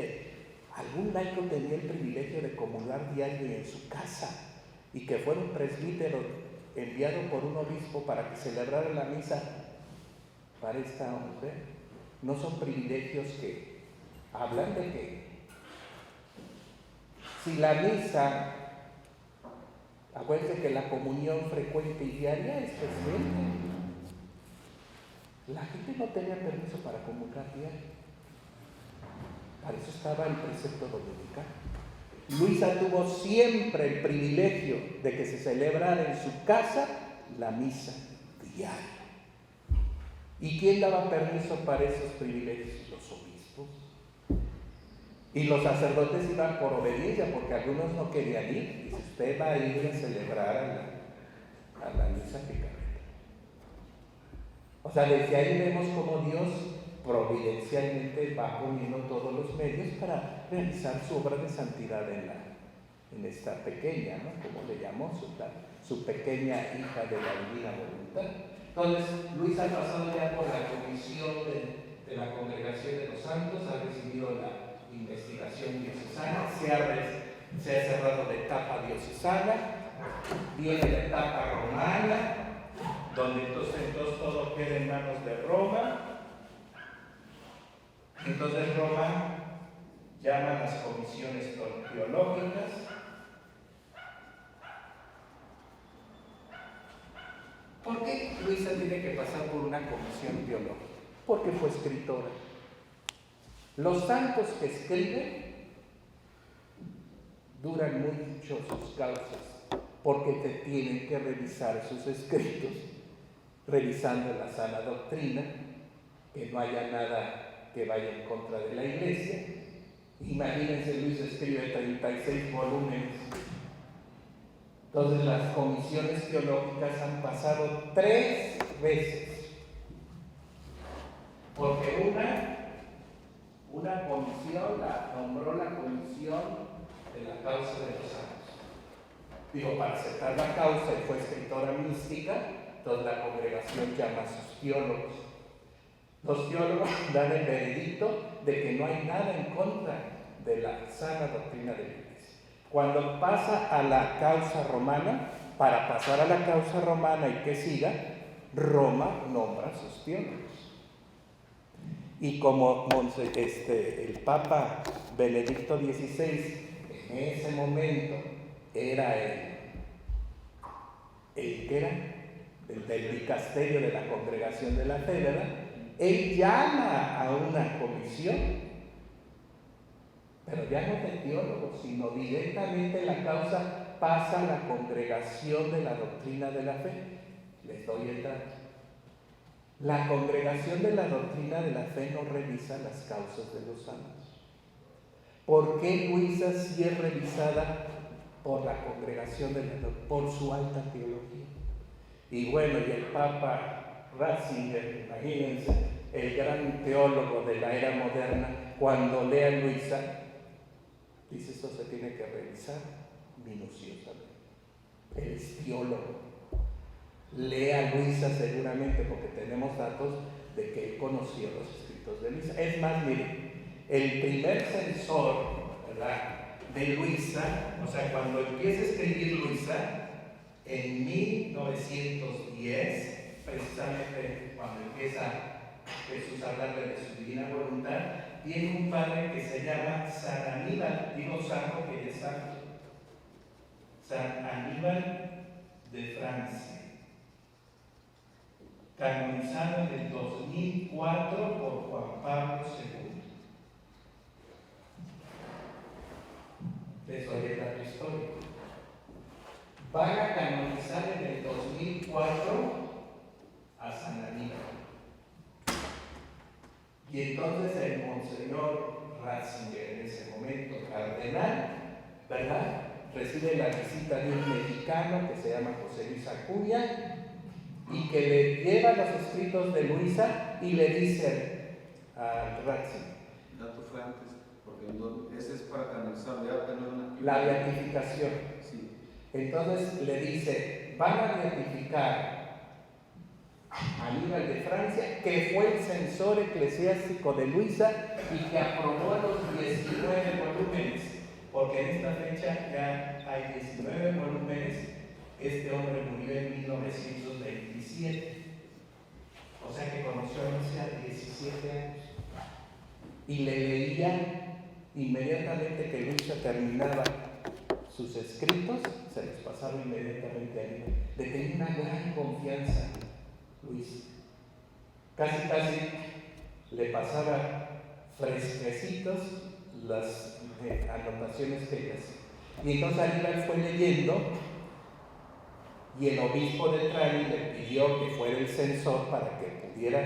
algún laico tenía el privilegio de comulgar diario en su casa, y que fuera un presbítero enviado por un obispo para que celebrara la misa para esta mujer. No son privilegios que hablan de que si la misa, acuérdense que la comunión frecuente y diaria es presente. La gente no tenía permiso para comulgar diario. Para eso estaba el precepto dominical. Luisa tuvo siempre el privilegio de que se celebrara en su casa la misa diaria. ¿Y quién daba permiso para esos privilegios? Los obispos. Y los sacerdotes iban por obediencia, porque algunos no querían ir. Y usted va a ir a celebrar a la misa que cabe. O sea, desde ahí vemos cómo Dios providencialmente va poniendo todos los medios para realizar su obra de santidad en esta pequeña, ¿no? Como le llamó, su pequeña hija de la divina voluntad. Entonces, Luis ha pasado ya por la comisión de la Congregación de los Santos, ha recibido la investigación diocesana, se ha cerrado la etapa diocesana, viene la etapa romana, donde entonces todo queda en manos de Roma. Entonces Roma llama a las comisiones teológicas. ¿Por qué Luisa tiene que pasar por una comisión teológica? Porque fue escritora. Los santos que escriben duran mucho sus causas, porque te tienen que revisar sus escritos, revisando la sana doctrina, que no haya nada que vaya en contra de la iglesia. Imagínense, Luis escribe 36 volúmenes. Entonces las comisiones teológicas han pasado 3 veces. Porque una comisión la nombró la comisión de la causa de los santos. para aceptar la causa, y fue escritora mística, entonces la congregación llama a sus teólogos. Los teólogos dan el veredicto de que no hay nada en contra de la sana doctrina de la Iglesia. Cuando pasa a la causa romana, para pasar a la causa romana y que siga, Roma nombra a sus teólogos. Y como el Papa Benedicto XVI en ese momento era el del dicasterio de la Congregación de la Fe, ¿verdad? Él llama a una comisión, pero ya no de teólogos, sino directamente la causa pasa a la Congregación de la Doctrina de la Fe. Les doy el dato. La Congregación de la Doctrina de la Fe no revisa las causas de los santos. ¿Por qué Luisa sí es revisada por la Congregación de la Doctrina? Por su alta teología. Y bueno, y el Papa Ratzinger, imagínense, el gran teólogo de la era moderna, cuando lee a Luisa, dice: esto se tiene que revisar minuciosamente. Él es teólogo. Lee a Luisa seguramente porque tenemos datos de que él conoció los escritos de Luisa. Es más, miren, el primer censor, ¿verdad?, de Luisa, o sea, cuando empieza a escribir Luisa, en 1910, precisamente cuando empieza Jesús a hablarle de su divina voluntad, tiene un padre que se llama San Aníbal, digo santo que ya es santo, San Aníbal de Francia, canonizado en el 2004 por Juan Pablo II. Les doy el dato histórico. Van a canonizar en el 2004 a San Aníbal. Y entonces el monseñor Ratzinger, en ese momento cardenal, ¿verdad?, recibe la visita de un mexicano que se llama José Luis Acuña y que le lleva los escritos de Luisa y le dice a Ratzinger. El dato fue antes, porque ese es para canonizar, ya no una... La beatificación. Sí. Entonces le dice: van a beatificar a Aníbal de Francia, que fue el censor eclesiástico de Luisa y que aprobó los 19 volúmenes, porque en esta fecha ya hay 19 volúmenes. Este hombre murió en 1927, o sea que conoció a Luisa a 17 años, y le leía inmediatamente que Luisa terminaba sus escritos, se los pasaba inmediatamente a Aníbal. Le tenía una gran confianza Luis. Casi le pasaba fresquecitos las anotaciones que ella hacía. Y entonces Aníbal fue leyendo y el obispo de Trani le pidió que fuera el censor para que pudiera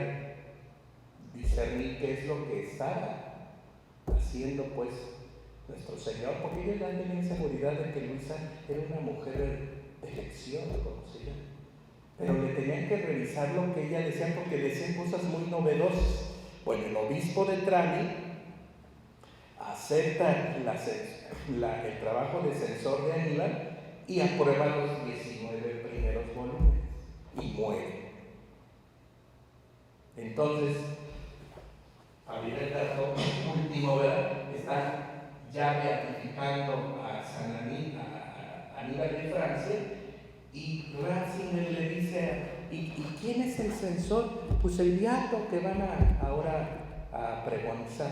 discernir qué es lo que estaba haciendo pues nuestro Señor, porque ellos ya tenían seguridad de que Luisa era una mujer de elección, como se llama. Pero le tenían que revisar lo que ella decía, porque decían cosas muy novedosas. Bueno, el obispo de Trani acepta el trabajo de censor de Aníbal y aprueba los 19 primeros volúmenes y muere. Entonces, a ver el dato último, ¿verdad?, está ya beatificando a Aníbal de Francia, y Ratzinger le dice: ¿y quién es el censor? Pues el beato que van ahora a pregonizar.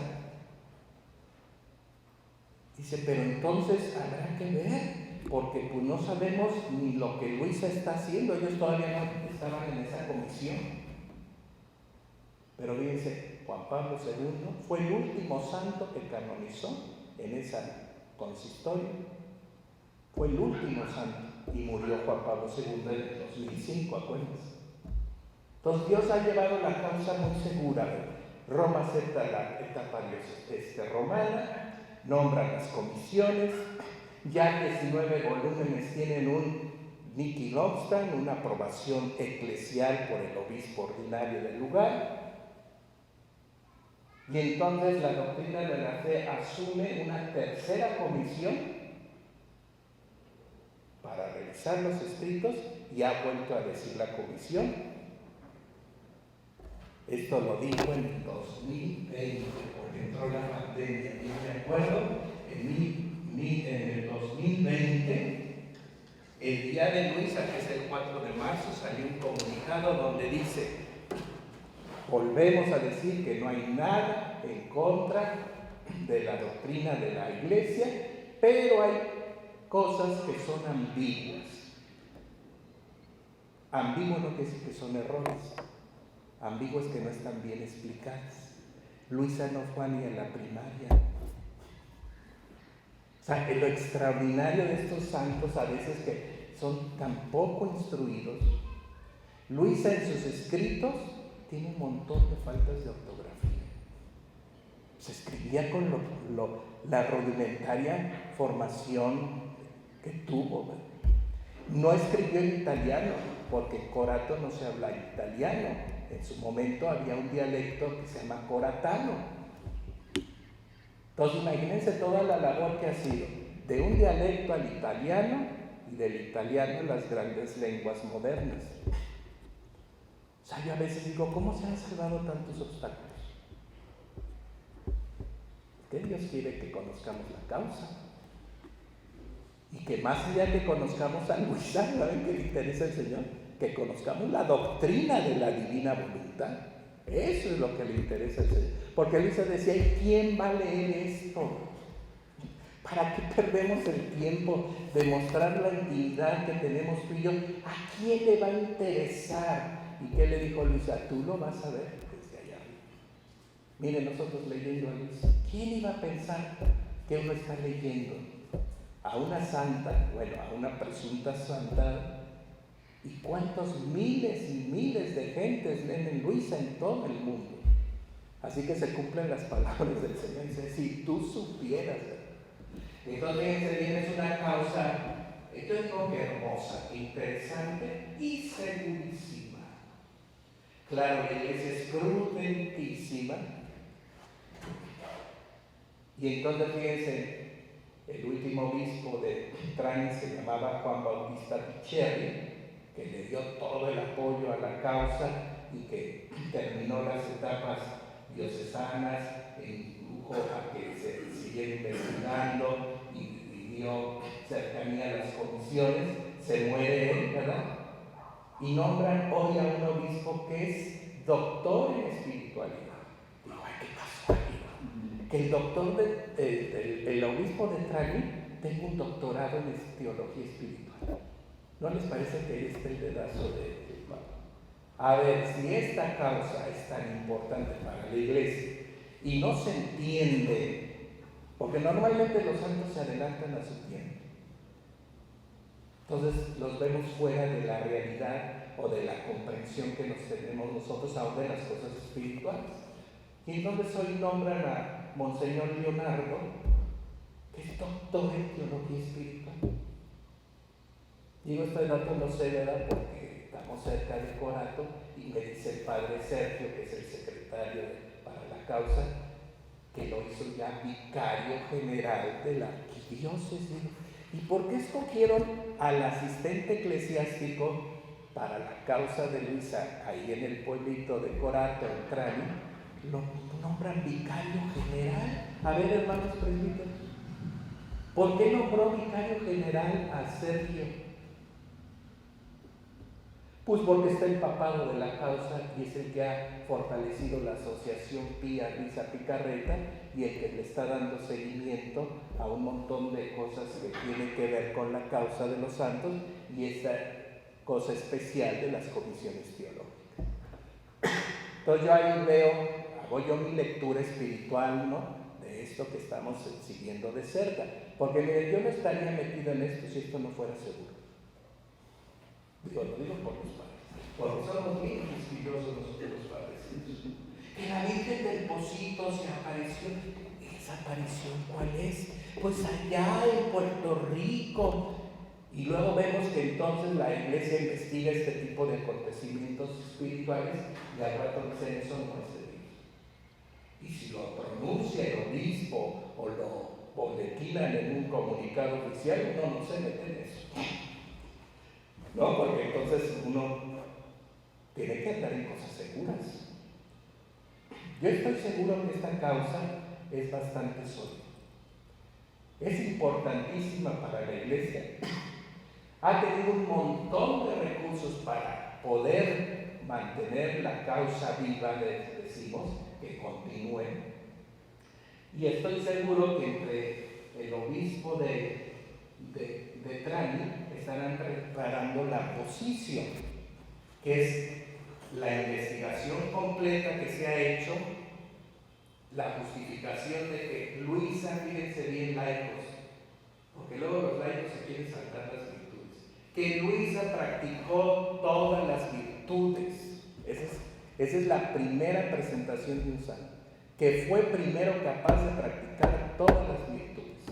Dice: pero entonces habrá que ver, porque pues no sabemos ni lo que Luisa está haciendo, ellos todavía no estaban en esa comisión. Pero fíjense, Juan Pablo II fue el último santo que canonizó en esa consistorio, fue el último santo, y murió Juan Pablo II en el 2005, acuérdense. Entonces Dios ha llevado la causa muy segura. Roma acepta la etapa romana, nombra las comisiones, ya 19 volúmenes tienen un nihil obstant, una aprobación eclesial por el obispo ordinario del lugar. Y entonces la doctrina de la fe asume una tercera comisión para revisar los escritos y ha vuelto a decir la comisión. Esto lo dijo en el 2020, porque entró la pandemia. Y me acuerdo, en el 2020, el día de Luisa, que es el 4 de marzo, salió un comunicado donde dice: volvemos a decir que no hay nada en contra de la doctrina de la Iglesia, pero hay cosas que son ambiguas. Ambiguo no quiere decir que son errores, ambiguo es que no están bien explicadas. Luisa no fue ni en la primaria. O sea, lo extraordinario de estos santos a veces que son tan poco instruidos. Luisa en sus escritos tiene un montón de faltas de ortografía. Se escribía con la rudimentaria formación que tuvo. No escribió en italiano, porque en Corato no se habla italiano. En su momento había un dialecto que se llama coratano. Entonces imagínense toda la labor que ha sido de un dialecto al italiano y del italiano a las grandes lenguas modernas. O sea, yo a veces digo, ¿cómo se han salvado tantos obstáculos? Que Dios quiere que conozcamos la causa. Y que más allá que conozcamos a Luisa, ¿saben qué le interesa al Señor? Que conozcamos la doctrina de la divina voluntad. Eso es lo que le interesa al Señor. Porque Luisa decía, ¿y quién va a leer esto? ¿Para qué perdemos el tiempo de mostrar la intimidad que tenemos tú y yo? ¿A quién le va a interesar? ¿Y qué le dijo Luisa? Tú lo vas a ver desde allá arriba. Miren, nosotros leyendo a Luisa, ¿quién iba a pensar que uno está leyendo a una santa, bueno, a una presunta santa? ¿Y cuántos miles y miles de gentes leen en Luisa en todo el mundo? Así que se cumplen las palabras del Señor. Dice, si tú supieras. Entonces, fíjense bien, es una causa, yo digo que hermosa, interesante y segurísima. Claro, la Iglesia es prudentísima. Y entonces, fíjense, el último obispo de Trani se llamaba Juan Bautista Picherri, que le dio todo el apoyo a la causa y que terminó las etapas diocesanas, indujo a que se siguiera investigando y dio cercanía a las comisiones. Se muere él, ¿verdad? Y nombran hoy a un obispo que es doctor en espiritualidad. Digo, ay, qué casualidad. Que el doctor, el obispo de Trani, tenga un doctorado en teología espiritual. ¿No les parece que este es el dedazo de Pablo? A ver, si esta causa es tan importante para la Iglesia y no se entiende, porque normalmente los santos se adelantan a su tiempo, entonces los vemos fuera de la realidad o de la comprensión que nos tenemos nosotros aún de las cosas espirituales. Y entonces hoy nombran a Monseñor Leonardo, que es doctor en teología espiritual. Digo, este dato no sé, ¿verdad? Porque estamos cerca de Corato y me dice el padre Sergio, que es el secretario para la causa, que lo hizo ya vicario general de la arquidiócesis. ¿Y por qué escogieron al asistente eclesiástico para la causa de Luisa ahí en el pueblito de Corato, en Trani? Lo nombran vicario general. A ver, hermanos presbíteros, ¿por qué nombró vicario general a Sergio? Pues porque está empapado de la causa y es el que ha fortalecido la asociación Pía Luisa Picarreta y el que le está dando seguimiento a un montón de cosas que tienen que ver con la causa de los santos y esa cosa especial de las comisiones teológicas. Entonces yo ahí veo, hago yo mi lectura espiritual, ¿no?, de esto que estamos siguiendo de cerca, porque miren, yo no estaría metido en esto si esto no fuera seguro. Digo, lo digo por los padres, porque somos bien quisquillosos nosotros los padres. Que la Virgen del Pocito se apareció. ¿Esa aparición cuál es? Pues allá en Puerto Rico. Y luego vemos que entonces la Iglesia investiga este tipo de acontecimientos espirituales y al rato dicen, eso no es de Dios. Y si lo pronuncia el obispo o lo boletinan en un comunicado oficial, uno no se mete en eso. ¿no? Porque entonces uno tiene que andar en cosas seguras. Yo estoy seguro que esta causa es bastante sólida. Es importantísima para la Iglesia. Ha tenido un montón de recursos para poder mantener la causa viva, decimos, que continúe. Y estoy seguro que entre el obispo de Trani estarán preparando la posición, que es la investigación completa que se ha hecho, la justificación de que Luisa, fíjense bien, laicos, porque luego los laicos se quieren saltar las virtudes, que Luisa practicó todas las virtudes. Esa es la primera presentación de un santo, que fue primero capaz de practicar todas las virtudes,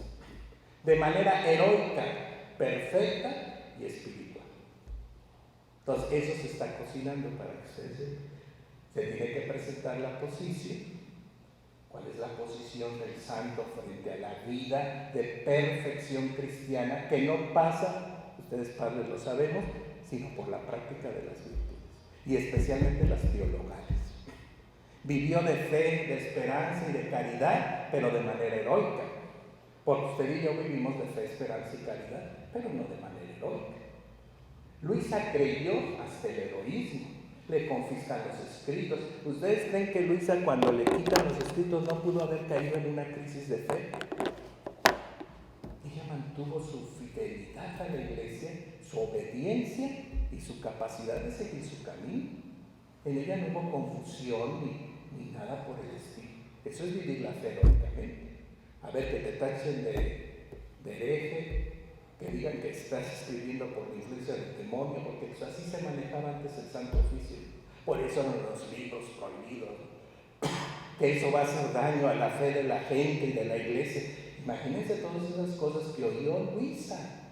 de manera heroica, perfecta y espiritual. Entonces, eso se está cocinando para que ustedes sepan. Se tiene que presentar la posición. ¿Cuál es la posición del santo frente a la vida de perfección cristiana que no pasa, ustedes padres lo sabemos, sino por la práctica de las virtudes, y especialmente las teologales? Vivió de fe, de esperanza y de caridad, pero de manera heroica. Porque usted y yo vivimos de fe, esperanza y caridad, pero no de manera heroica. Luisa creyó hasta el heroísmo. Le confiscan los escritos. ¿Ustedes creen que Luisa, cuando le quitan los escritos, no pudo haber caído en una crisis de fe? Ella mantuvo su fidelidad a la Iglesia, su obediencia y su capacidad de seguir su camino. En ella no hubo confusión ni nada por el estilo. Eso es vivir la fe heroicamente. A ver, que te tachen de hereje, que digan que estás escribiendo por la influencia del demonio, porque pues así se manejaba antes el Santo Oficio. Por eso eran los libros prohibidos, que eso va a hacer daño a la fe de la gente y de la Iglesia. Imagínense todas esas cosas que oyó Luisa.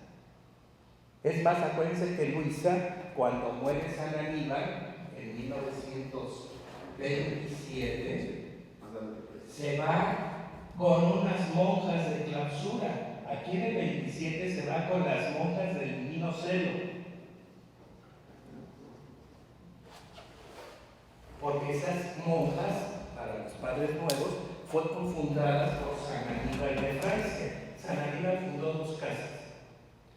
Es más, acuérdense que Luisa, cuando muere San Aníbal en 1927, se va con unas monjas de clausura. Aquí en el 27 se va con las monjas del Divino Celo, porque esas monjas, para los padres nuevos, fueron fundadas por San Aníbal de Francia. San Aníbal fundó dos casas: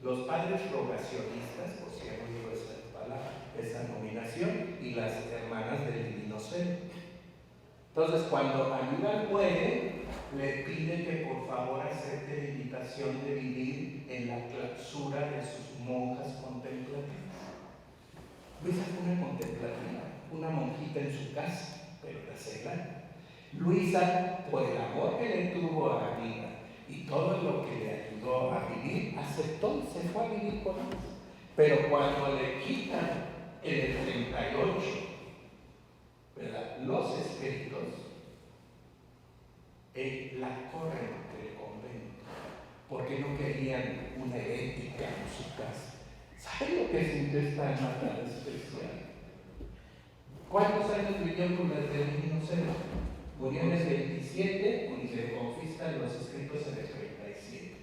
los padres rogacionistas, por si han oído esa nominación, y las hermanas del Divino Celo. Entonces, cuando Aníbal muere, le pide que por favor acepte la invitación de vivir en la clausura de sus monjas contemplativas. Luisa fue una contemplativa, una monjita en su casa, pero era celada. Luisa, por el amor que le tuvo a Aníbal y todo lo que le ayudó a vivir, aceptó y se fue a vivir con él. Pero cuando le quitan en el 38, ¿verdad?, los escritos, la corren del convento, porque no querían una herética en su casa. ¿Saben lo que sintió esta alma tan especial? ¿Cuántos años vivió con el Divino Celo? Murió en el 27 y se le confiscan los escritos en el 37.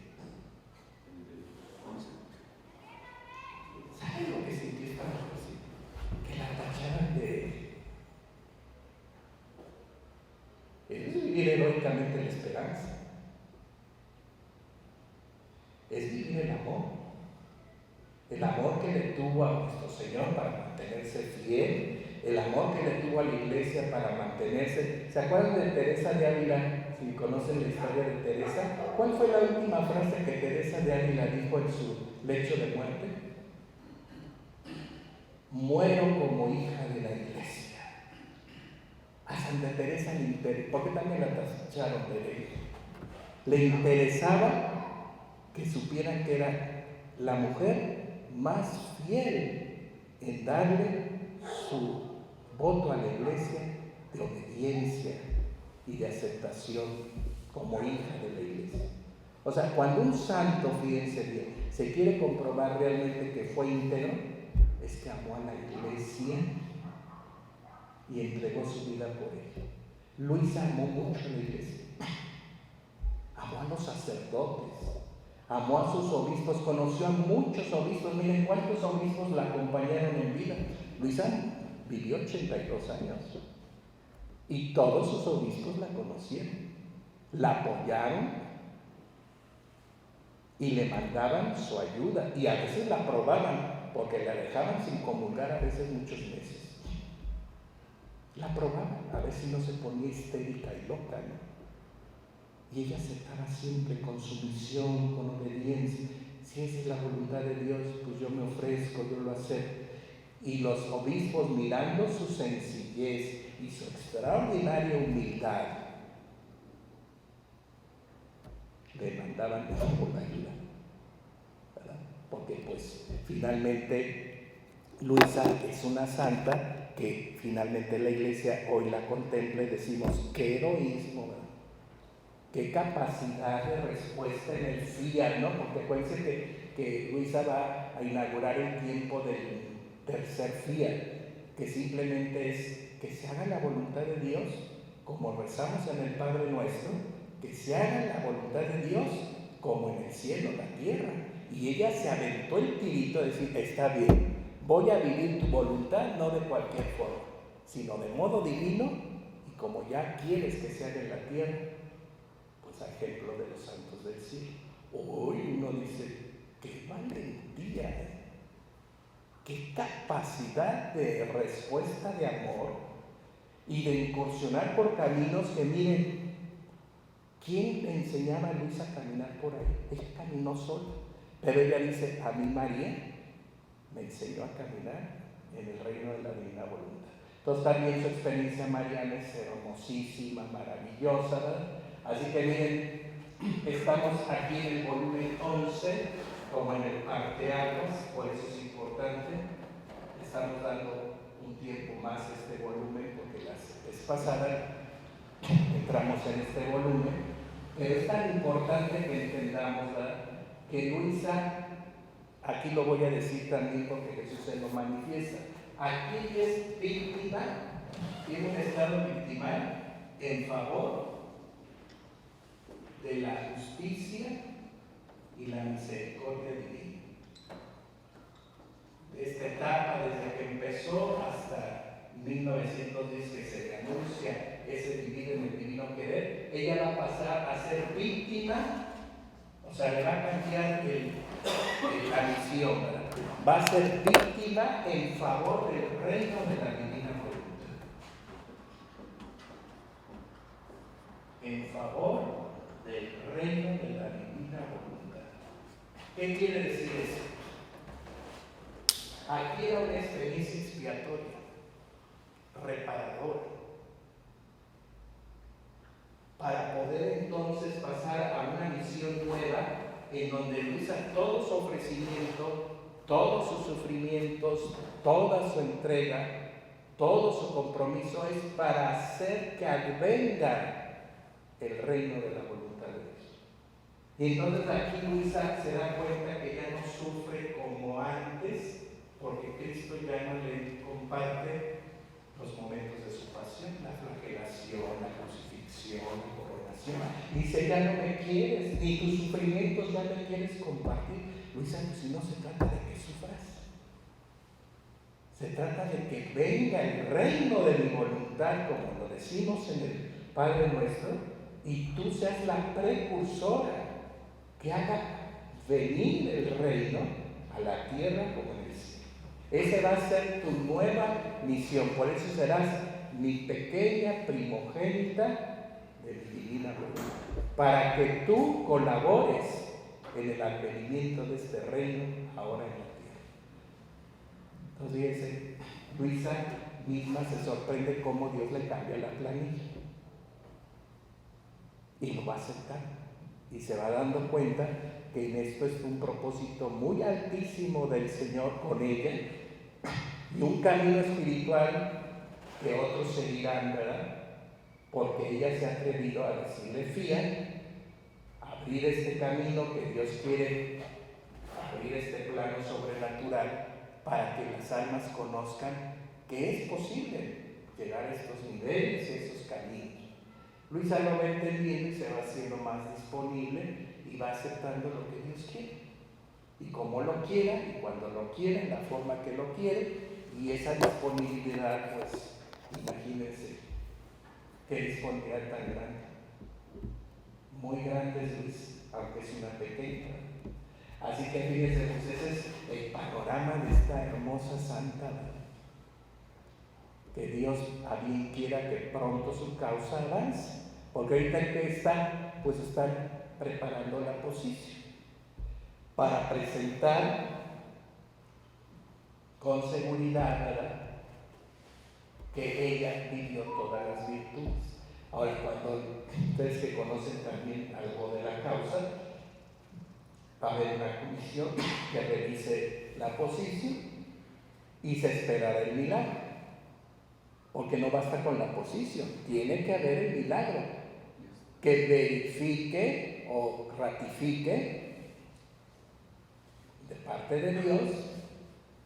¿Saben lo que sintió esta mujer? Que la tacharan de... Es vivir heroicamente la esperanza. Es vivir el amor. El amor que le tuvo a nuestro Señor para mantenerse fiel. El amor que le tuvo a la Iglesia para mantenerse. ¿Se acuerdan de Teresa de Ávila? Si conocen la historia de Teresa. ¿Cuál fue la última frase que Teresa de Ávila dijo en su lecho de muerte? Muero como hija de la Iglesia. A Santa Teresa le interesaba, porque también la tacharon de ley, le interesaba que supieran que era la mujer más fiel en darle su voto a la Iglesia de obediencia y de aceptación como hija de la Iglesia. O sea, cuando un santo, fíjense bien, se quiere comprobar realmente que fue íntegro, es que amó a la Iglesia y entregó su vida por ella. Luisa amó mucho a la Iglesia, amó a los sacerdotes, amó a sus obispos, conoció a muchos obispos. Miren cuántos obispos la acompañaron en vida. Luisa vivió 82 años y todos sus obispos la conocieron, la apoyaron y le mandaban su ayuda, y a veces la probaban porque la dejaban sin comulgar a veces muchos meses. La probaban, a veces no se ponía histérica y loca, ¿no? Y ella aceptaba siempre con sumisión, con obediencia. Si esa es la voluntad de Dios, pues yo me ofrezco, yo lo acepto. Y los obispos, mirando su sencillez y su extraordinaria humildad, le mandaban por la ayuda, ¿verdad? Porque pues finalmente Luisa es una santa que finalmente la Iglesia hoy la contempla y decimos, qué heroísmo, ¿verdad? Qué capacidad de respuesta en el fiat, ¿no? Porque acuérdense que Luisa va a inaugurar el tiempo del tercer fiat, que simplemente es que se haga la voluntad de Dios, como rezamos en el Padre Nuestro, que se haga la voluntad de Dios como en el cielo, la tierra. Y ella se aventó el tirito de decir, está bien, voy a vivir tu voluntad no de cualquier forma, sino de modo divino, y como ya quieres que se haga en la tierra, pues a ejemplo de los santos del cielo. Hoy uno dice, qué valentía, qué capacidad de respuesta de amor y de incursionar por caminos que, miren, ¿quién le enseñaba a Luisa a caminar por ahí? Ella caminó sola, pero ella dice, a mí María me enseñó a caminar en el reino de la divina voluntad. Entonces también su experiencia mariana es hermosísima, maravillosa, ¿verdad? Así que miren, estamos aquí en el volumen 11, como en el parteaguas, por eso es importante. Estamos dando un tiempo más a este volumen, porque la vez pasada entramos en este volumen, pero es tan importante que entendamos, ¿verdad?, que Luisa, aquí lo voy a decir también porque Jesús se lo manifiesta, aquí es víctima, tiene un estado victimal en favor de la justicia y la misericordia divina. De esta etapa, desde que empezó hasta 1910, que se le anuncia ese divino en el divino querer, ella va a pasar a ser víctima, o sea, le va a cambiar la misión, ¿verdad? Va a ser víctima en favor del reino de la divina voluntad. En favor del reino de la divina voluntad. ¿Qué quiere decir eso? Aquí era una experiencia expiatoria, reparadora, para poder entonces pasar a una misión nueva en donde Luisa todo su ofrecimiento, todos sus sufrimientos, toda su entrega, todo su compromiso es para hacer que advenga el reino de la voluntad de Dios. Y entonces aquí Luisa se da cuenta que ya no sufre como antes, porque Cristo ya no le comparte los momentos de su pasión, la flagelación, la crucifixión, la coronación. Dice, ya no me quieres, ni tus sufrimientos ya me quieres compartir. Luisa, pues si no se trata de que sufras, se trata de que venga el reino de mi voluntad, como lo decimos en el Padre Nuestro, y tú seas la precursora que haga venir el reino a la tierra como en el cielo. Esa va a ser tu nueva misión, por eso serás mi pequeña primogénita de mi divina voluntad, para que tú colabores en el advenimiento de este reino ahora en la tierra. Entonces fíjense, Luisa misma se sorprende cómo Dios le cambia la planilla y lo va aceptando y se va dando cuenta que en esto es un propósito muy altísimo del Señor con ella y un camino espiritual que otros seguirán, ¿verdad? Porque ella se ha atrevido a decirle fiat, abrir este camino que Dios quiere, abrir este plano sobrenatural para que las almas conozcan que es posible llegar a estos niveles, a esos caminos. Luisa lo va entendiendo y se va haciendo más disponible y va aceptando lo que Dios quiere. Y como lo quiera, y cuando lo quiera, en la forma que lo quiere, y esa disponibilidad, pues, imagínense, qué disponibilidad tan grande. Muy grande es Luis, aunque es una pequeña. Así que fíjense, pues ese es el panorama de esta hermosa santa, que Dios a bien quiera que pronto su causa avance, porque ahorita el que está, pues están preparando la posición para presentar con seguridad, ¿verdad?, que ella vivió todas las virtudes. Ahora, cuando ustedes que conocen también algo de la causa, va a haber una comisión que revise la posición y se esperará el milagro, porque no basta con la posición, tiene que haber el milagro que verifique o ratifique de parte de Dios,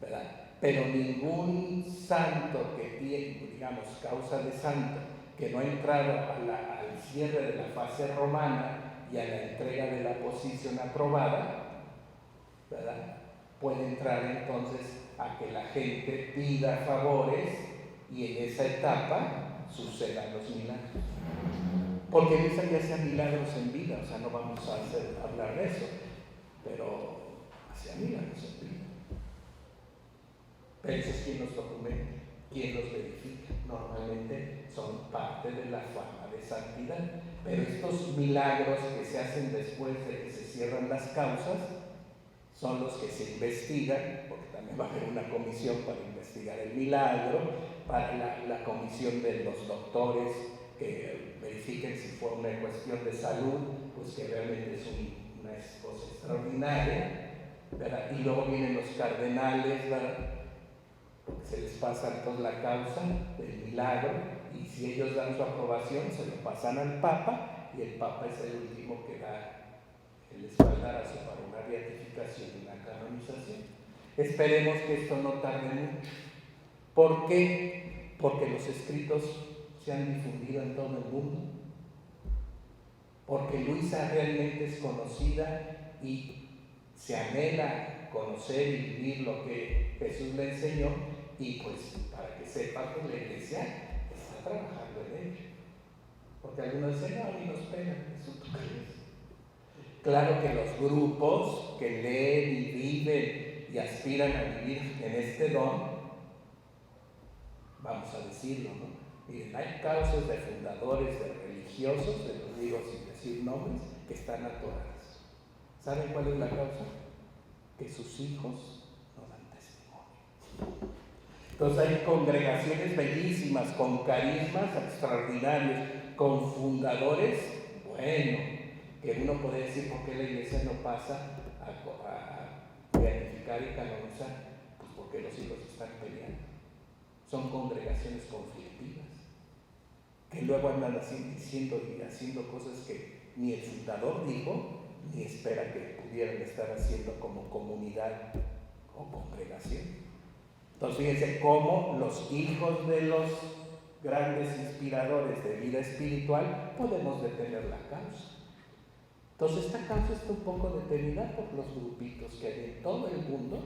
¿verdad? Pero ningún santo que tiene, digamos, causa de santo, que no ha entrado al cierre de la fase romana y a la entrega de la posición aprobada, ¿verdad?, puede entrar entonces a que la gente pida favores y en esa etapa sucedan los milagros. Porque Luisa ya hacía milagros en vida, o sea, no vamos a hablar de eso, pero hacía milagros en vida. Pero eso es quien los documenta, quien los verifica. Normalmente son parte de la fama de santidad. Pero estos milagros que se hacen después de que se cierran las causas son los que se investigan, porque también va a haber una comisión para investigar el milagro, para la comisión de los doctores que verifiquen si fue una cuestión de salud, pues que realmente es una cosa extraordinaria, ¿verdad? Y luego vienen los cardenales, ¿verdad?, porque se les pasa toda la causa del milagro, y si ellos dan su aprobación se lo pasan al Papa, y el Papa es el último que da el espaldarazo para una beatificación y una canonización. Esperemos que esto no tarde mucho. ¿Por qué? Porque los escritos se han difundido en todo el mundo, porque Luisa realmente es conocida y se anhela conocer y vivir lo que Jesús le enseñó, y pues para que sepa que la iglesia está trabajando en ello. Porque algunos dicen, no, a mí nos pegan, eso tú crees. Claro que los grupos que leen y viven y aspiran a vivir en este don, vamos a decirlo, ¿no? Miren, hay causas de fundadores, de religiosos, de los digo sin decir nombres, que están atoradas. ¿Saben cuál es la causa? Que sus hijos no dan testimonio. Entonces hay congregaciones bellísimas, con carismas extraordinarios, con fundadores, bueno, que uno puede decir por qué la iglesia no pasa a beatificar y canonizar, pues porque los hijos están peleando. Son congregaciones conflictivas, que luego andan diciendo y haciendo cosas que ni el fundador dijo, ni espera que pudieran estar haciendo como comunidad o congregación. Entonces fíjense cómo los hijos de los grandes inspiradores de vida espiritual podemos detener la causa. Entonces esta causa está un poco detenida por los grupitos que hay en todo el mundo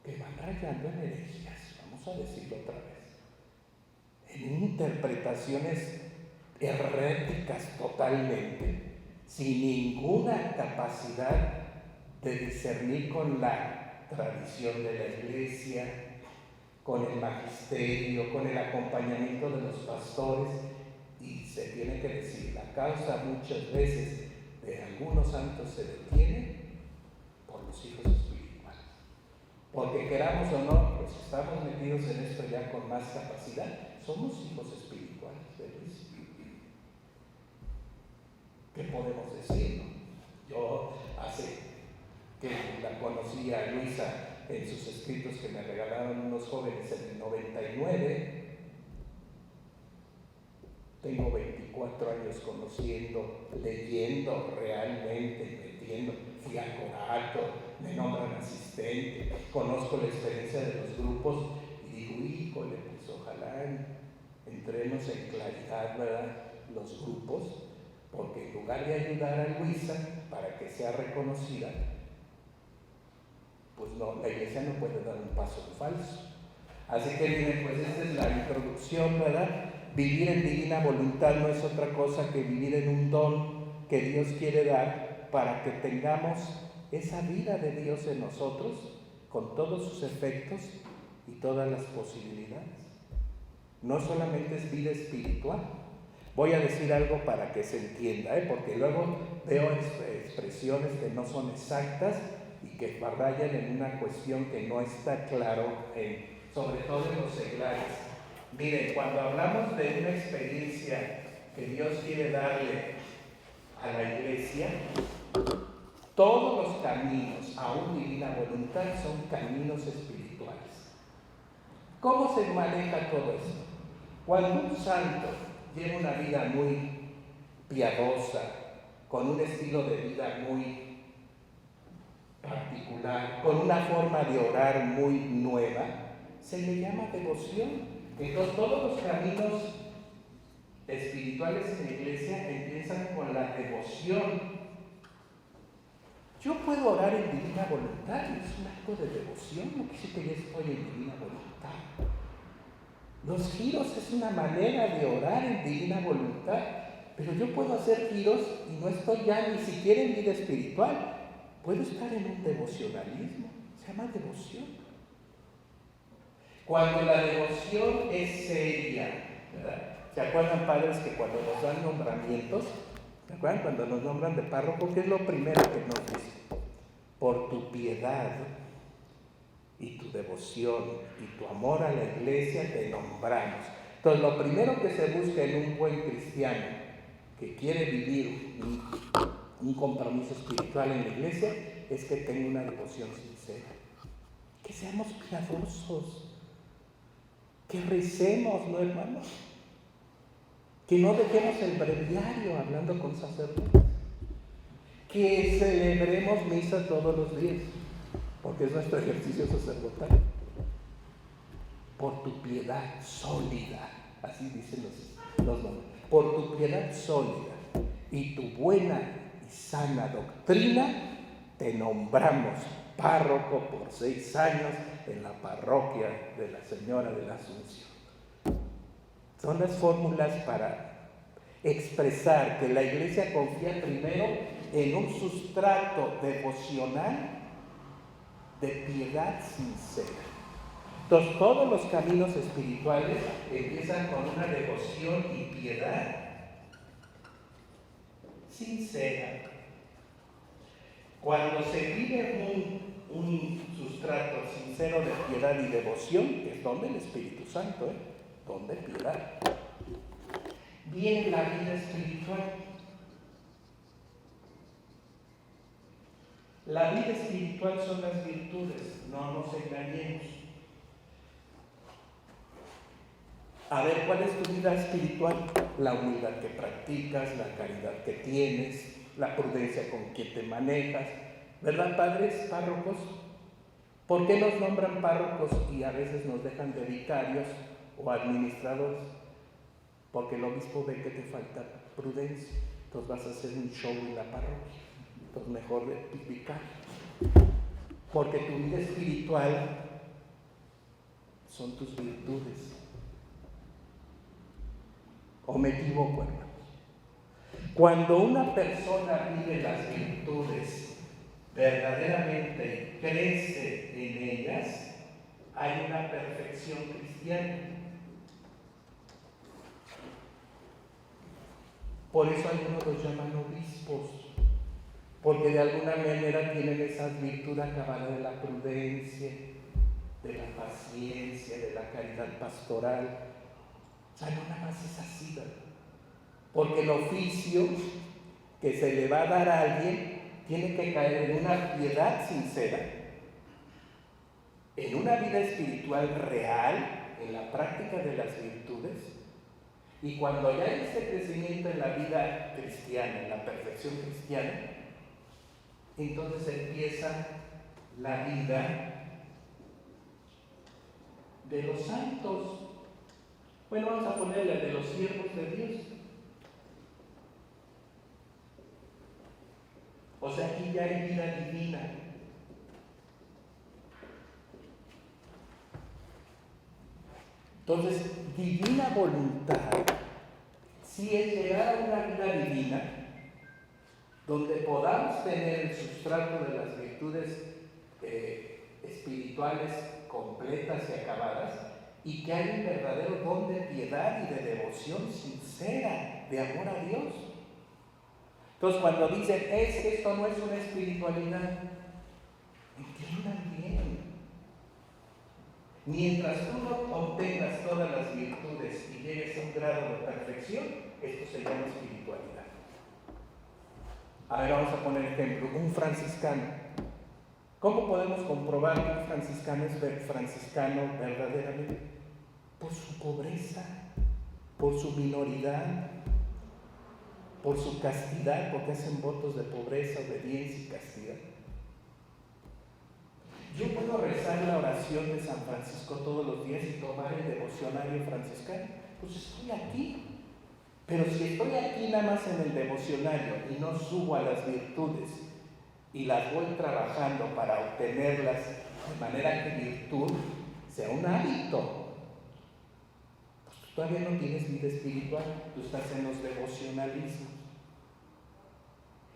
que van rayando en herejías, vamos a decirlo otra vez, en interpretaciones heréticas totalmente, sin ninguna capacidad de discernir con la tradición de la iglesia, con el magisterio, con el acompañamiento de los pastores. Y se tiene que decir, la causa muchas veces de algunos santos se detiene por los hijos espirituales. Porque queramos o no, pues estamos metidos en esto ya con más capacidad, somos hijos espirituales de Dios. ¿Qué podemos decir? Yo hace que la conocí a Luisa en sus escritos que me regalaron unos jóvenes en el 99, tengo 24 años conociendo, leyendo realmente, metiendo, fui a Corato, me nombran asistente, conozco la experiencia de los grupos y digo, híjole, pues ojalá entremos en claridad, ¿verdad? los grupos, porque en lugar de ayudar a Luisa para que sea reconocida, pues no, la iglesia no puede dar un paso en falso. Así que miren, pues esta es la introducción, ¿verdad? Vivir en divina voluntad no es otra cosa que vivir en un don que Dios quiere dar para que tengamos esa vida de Dios en nosotros, con todos sus efectos y todas las posibilidades. No solamente es vida espiritual. Voy a decir algo para que se entienda, porque luego veo expresiones que no son exactas y que rayan en una cuestión que no está claro, sobre todo en los seglares. Miren, cuando hablamos de una experiencia que Dios quiere darle a la iglesia, todos los caminos, aún divina voluntad, son caminos espirituales. ¿Cómo se maneja todo esto? Cuando un santo lleva una vida muy piadosa, con un estilo de vida muy particular, con una forma de orar muy nueva, se le llama devoción. Entonces todos los caminos espirituales en la iglesia empiezan con la devoción. Yo puedo orar en divina voluntad, es un acto de devoción, no quiere decir que ya estoy en divina voluntad. Los giros es una manera de orar en divina voluntad, pero yo puedo hacer giros y no estoy ya ni siquiera en vida espiritual. Puedo estar en un devocionalismo, se llama devoción. Cuando la devoción es seria, ¿verdad? ¿Se acuerdan, padres, que cuando nos dan nombramientos, ¿se acuerdan cuando nos nombran de párroco? ¿Qué es lo primero que nos dicen? Por tu piedad y tu devoción y tu amor a la iglesia te nombramos. Entonces, lo primero que se busca en un buen cristiano que quiere vivir un compromiso espiritual en la iglesia es que tenga una devoción sincera, que seamos piadosos, que recemos, ¿no, hermanos? Que no dejemos el breviario hablando con sacerdotes, que celebremos misa todos los días, porque es nuestro ejercicio sacerdotal. Por tu piedad sólida, así dicen los nombres, por tu piedad sólida y tu buena y sana doctrina, te nombramos párroco por 6 años en la parroquia de la Señora de la Asunción. Son las fórmulas para expresar que la iglesia confía primero en un sustrato devocional de piedad sincera. Entonces, todos los caminos espirituales empiezan con una devoción y piedad sincera. Cuando se vive un sustrato sincero de piedad y devoción, que es donde el Espíritu Santo, donde piedad, viene la vida espiritual. La vida espiritual son las virtudes, no nos engañemos. A ver, ¿cuál es tu vida espiritual? La humildad que practicas, la caridad que tienes, la prudencia con que te manejas. ¿Verdad, padres, párrocos? ¿Por qué nos nombran párrocos y a veces nos dejan de vicarios o administradores? Porque el obispo ve que te falta prudencia, entonces vas a hacer un show en la parroquia, entonces mejor de vicario. Porque tu vida espiritual son tus virtudes. ¿O me equivoco, hermanos? Cuando una persona vive las virtudes verdaderamente y crece en ellas, hay una perfección cristiana. Por eso algunos los llaman obispos, porque de alguna manera tienen esa virtud acabada de la prudencia, de la paciencia, de la caridad pastoral. O sea, no nada más es así, ¿verdad? Porque el oficio que se le va a dar a alguien tiene que caer en una piedad sincera, en una vida espiritual real, en la práctica de las virtudes. Y cuando ya hay ese crecimiento en la vida cristiana, en la perfección cristiana, entonces empieza la vida de los santos. Bueno, vamos a ponerle de los siervos de Dios. O sea, aquí ya hay vida divina. Entonces, divina voluntad sí es llegar a una vida divina donde podamos tener el sustrato de las virtudes espirituales completas y acabadas, y que haya un verdadero don de piedad y de devoción sincera, de amor a Dios. Entonces, cuando dicen, es que esto no es una espiritualidad, entiendan bien. Mientras tú no obtengas todas las virtudes y llegues a un grado de perfección, esto se llama espiritualidad. A ver, vamos a poner ejemplo, un franciscano. ¿Cómo podemos comprobar que un franciscano es franciscano verdaderamente? Por su pobreza, por su minoridad, por su castidad, porque hacen votos de pobreza, obediencia y castidad. Yo puedo rezar la oración de San Francisco todos los días y tomar el devocionario franciscano. Pues estoy aquí. Pero si estoy aquí nada más en el devocionario y no subo a las virtudes y las voy trabajando para obtenerlas de manera que virtud sea un hábito, pues tú todavía no tienes vida espiritual, tú estás en los devocionalismos.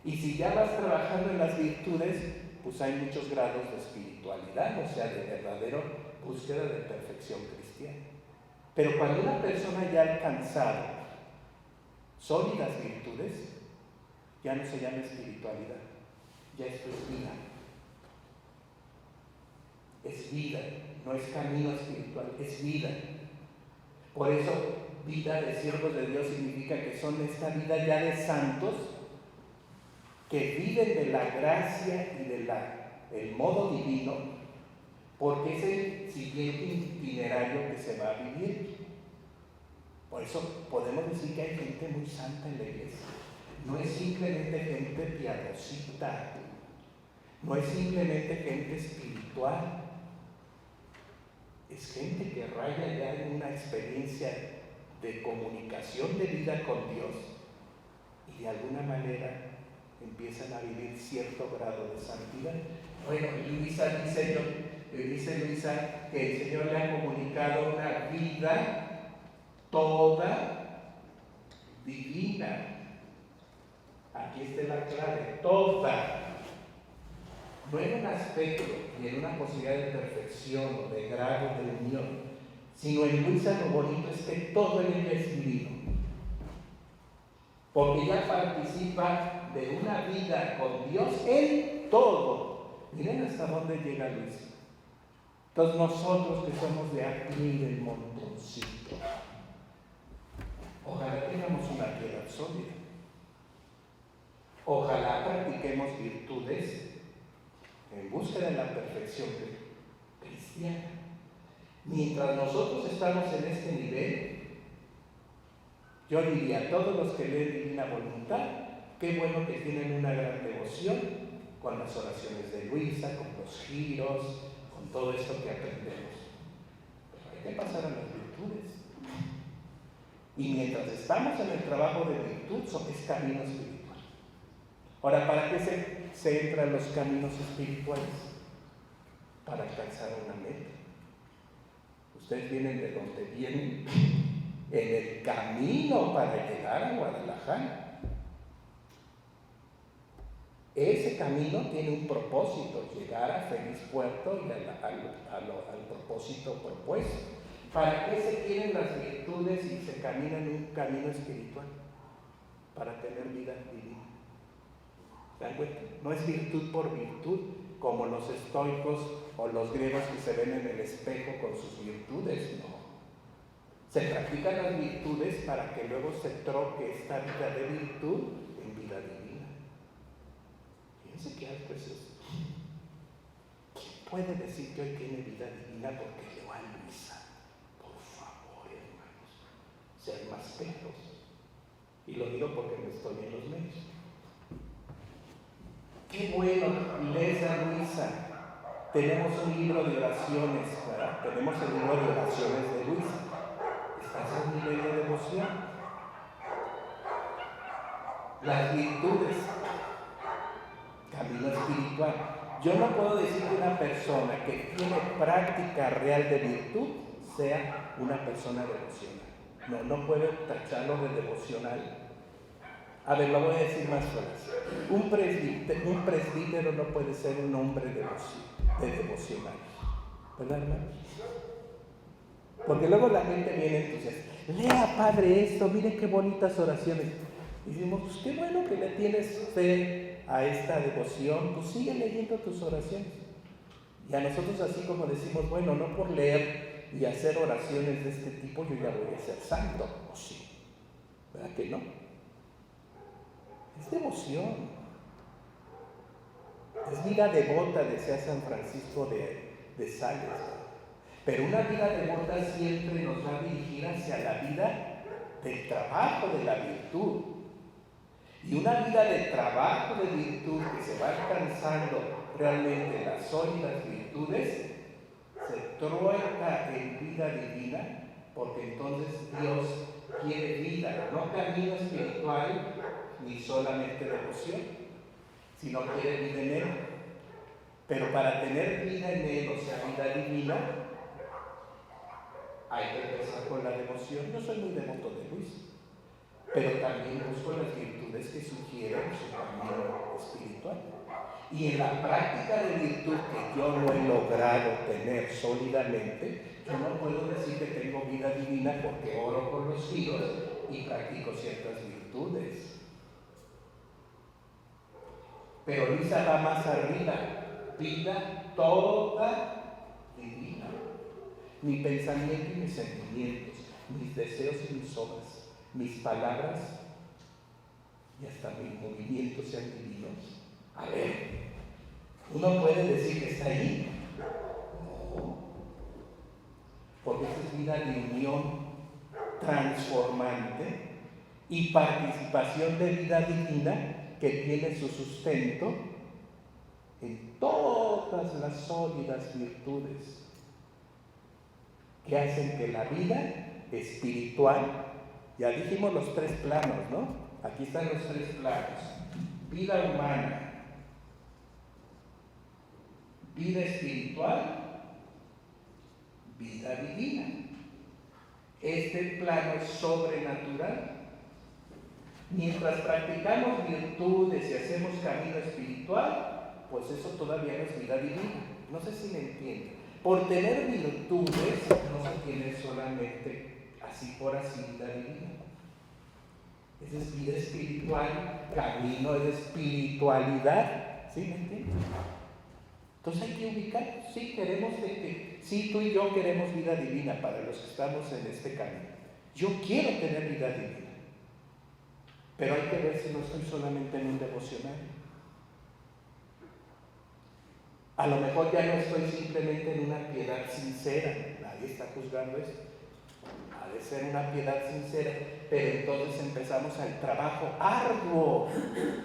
Y si ya vas trabajando en las virtudes, pues hay muchos grados de espiritualidad, o sea, de verdadera búsqueda de perfección cristiana. Pero cuando una persona ya ha alcanzado sólidas virtudes, ya no se llama espiritualidad, ya esto es vida. Es vida, no es camino espiritual, es vida. Por eso, vida de siervos de Dios significa que son esta vida ya de santos que viven de la gracia y del modo divino, porque es el siguiente itinerario que se va a vivir. Por eso podemos decir que hay gente muy santa en la iglesia. No es simplemente gente piadosita, no es simplemente gente espiritual, es gente que raya ya en una experiencia de comunicación de vida con Dios y de alguna manera empiezan a vivir cierto grado de santidad. Bueno, dice Luisa que el Señor le ha comunicado una vida toda divina. Aquí está la clave, toda. No en un aspecto ni en una posibilidad de perfección o de grado de unión, sino en Luisa lo bonito es que todo en ella es divino. Porque ella participa de una vida con Dios en todo. Miren hasta dónde llega Luisa. Entonces nosotros que somos de aquí del montoncito, ojalá tengamos una piedad sólida. Ojalá practiquemos virtudes en búsqueda de la perfección cristiana. Mientras nosotros estamos en este nivel, yo diría a todos los que leen Divina Voluntad, qué bueno que tienen una gran devoción con las oraciones de Luisa, con los giros, con todo esto que aprendemos. Pero hay que pasar a las virtudes. Y mientras estamos en el trabajo de virtud, es camino espiritual. Ahora, ¿para qué se entra en los caminos espirituales? Para alcanzar una meta. Ustedes vienen de donde vienen, en el camino para llegar a Guadalajara. Ese camino tiene un propósito, llegar a feliz puerto y al propósito propuesto. ¿Para qué se quieren las virtudes y se camina en un camino espiritual? Para tener vida divina. ¿Se dan cuenta? No es virtud por virtud, como los estoicos o los griegos que se ven en el espejo con sus virtudes, no. Se practican las virtudes para que luego se troque esta vida de virtud en vida divina. Fíjense qué alto es esto. ¿Quién puede decir que hoy tiene vida divina porque llegó a Luisa? Por favor, hermanos, sean más claros. Y lo digo porque no estoy en los medios. Qué bueno, lees a Luisa. Tenemos un libro de oraciones, ¿verdad? Tenemos el libro de oraciones de Luisa. Estás a un nivel de devoción. Las virtudes camino espiritual. Yo no puedo decir que una persona que tiene práctica real de virtud sea una persona devocional. No puedo tacharlo de devocional. A ver, lo voy a decir más fácil. Un presbítero no puede ser un hombre devocional. ¿Verdad, hermanos? Porque luego la gente viene entusiasta. Lea, padre, esto, mire qué bonitas oraciones. Y decimos, pues qué bueno que le tienes fe a esta devoción, pues sigue leyendo tus oraciones. Y a nosotros así como decimos, bueno, no por leer y hacer oraciones de este tipo yo ya voy a ser santo, ¿o sí? ¿Verdad que no? Es devoción. Es vida devota, decía San Francisco de Sales. Pero una vida devota siempre nos va a dirigir hacia la vida del trabajo de la virtud. Y una vida de trabajo de virtud que se va alcanzando realmente las sólidas virtudes, se trueca en vida divina, porque entonces Dios quiere vida, no camino espiritual ni solamente devoción, sino quiere vida en Él. Pero para tener vida en Él, o sea, vida divina, hay que empezar con la devoción. Yo soy muy devoto de Luis, pero también busco las virtudes que sugieren su camino espiritual. Y en la práctica de virtud que yo no he logrado tener sólidamente, yo no puedo decir que tengo vida divina porque oro con los hijos y practico ciertas virtudes. Pero Luisa va más arriba, vida toda divina. Mi pensamiento y mis sentimientos, mis deseos y mis obras, mis palabras y hasta mis movimientos sean divinos. A ver, ¿uno puede decir que está ahí? No, porque esa es vida de unión transformante y participación de vida divina que tiene su sustento en todas las sólidas virtudes que hacen que la vida espiritual, ya dijimos los tres planos, ¿no? Aquí están los tres planos: vida humana, vida espiritual, vida divina. Este plano es sobrenatural. Mientras practicamos virtudes y hacemos camino espiritual, pues eso todavía no es vida divina. No sé si me entienden. Por tener virtudes no se tiene solamente así por así vida divina. Esa es vida espiritual, camino de espiritualidad. ¿Sí me entienden? Entonces hay que ubicar. Sí, sí, tú y yo queremos vida divina para los que estamos en este camino. Yo quiero tener vida divina. Pero hay que ver si no estoy solamente en un devocionario. A lo mejor ya no estoy simplemente en una piedad sincera. Nadie está juzgando eso. Ha de ser una piedad sincera. Pero entonces empezamos al trabajo arduo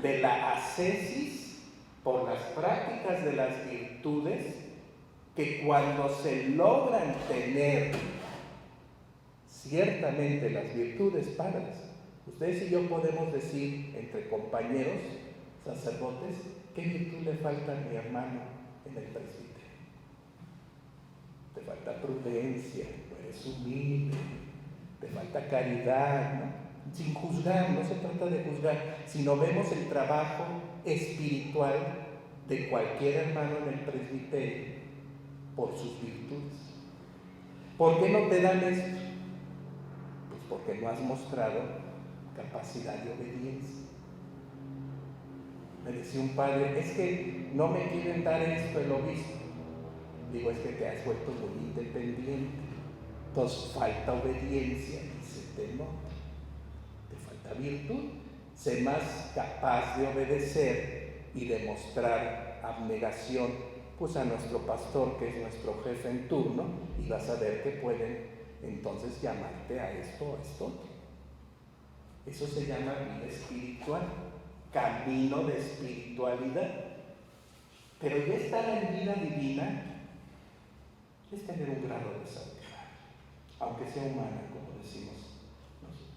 de la ascesis por las prácticas de las virtudes, que cuando se logran tener ciertamente las virtudes padres, ustedes y yo podemos decir entre compañeros sacerdotes, ¿qué virtud le falta a mi hermano en el presbiterio? Te falta prudencia, no eres humilde, te falta caridad, ¿no? Sin juzgar, no se trata de juzgar, sino vemos el trabajo espiritual de cualquier hermano en el presbiterio por sus virtudes. ¿Por qué no te dan esto? Pues porque no has mostrado capacidad de obediencia. Me decía un padre, es que no me quieren dar esto el obispo. Digo, es que te has vuelto muy independiente. Entonces falta obediencia y se te nota. Te falta virtud. Sé más capaz de obedecer y demostrar abnegación pues a nuestro pastor, que es nuestro jefe en turno, y vas a ver que pueden entonces llamarte a esto o a esto otro. Eso se llama vida espiritual, camino de espiritualidad. Pero ya estar en vida divina es tener un grado de santidad, aunque sea humana, como decimos nosotros.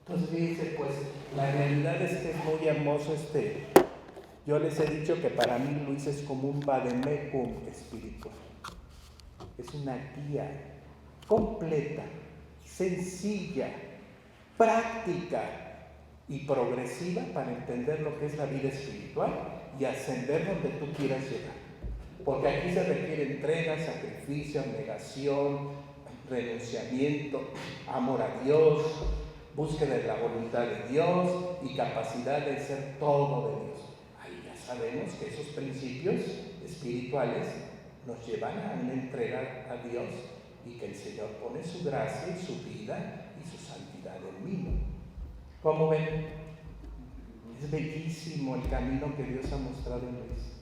Entonces dice, pues la realidad es que es muy hermoso Yo les he dicho que para mí Luis es como un vademecum espiritual. Es una guía completa, sencilla, práctica y progresiva para entender lo que es la vida espiritual y ascender donde tú quieras llegar. Porque aquí se requiere entrega, sacrificio, abnegación, renunciamiento, amor a Dios, búsqueda de la voluntad de Dios y capacidad de ser todo de Dios. Ahí ya sabemos que esos principios espirituales nos llevan a una entrega a Dios y que el Señor pone su gracia y su vida y su santidad en mí. ¿Cómo ven? Es bellísimo el camino que Dios ha mostrado en Luis.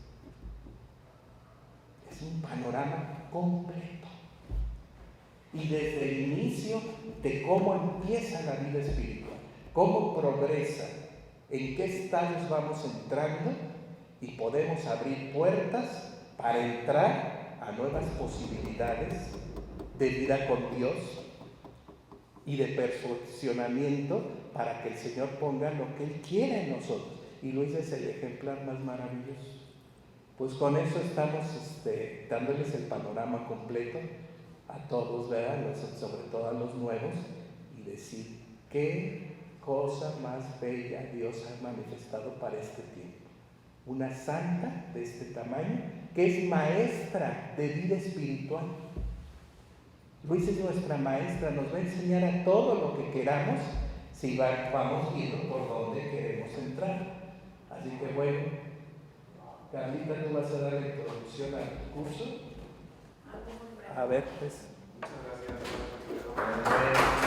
Es un panorama completo. Y desde el inicio de cómo empieza la vida espiritual, cómo progresa, en qué estadios vamos entrando y podemos abrir puertas para entrar a nuevas posibilidades de vida con Dios y de perfeccionamiento para que el Señor ponga lo que Él quiere en nosotros. Y Luis es el ejemplar más maravilloso. Pues con eso estamos dándoles el panorama completo a todos, ¿verdad? Sobre todo a los nuevos, y decir qué cosa más bella Dios ha manifestado para este tiempo. Una santa de este tamaño que es maestra de vida espiritual. Luis es nuestra maestra, nos va a enseñar a todo lo que queramos si vamos viendo por dónde queremos entrar. Así que bueno, Carlita, tú vas a dar la introducción al curso. A ver, pues. Muchas gracias.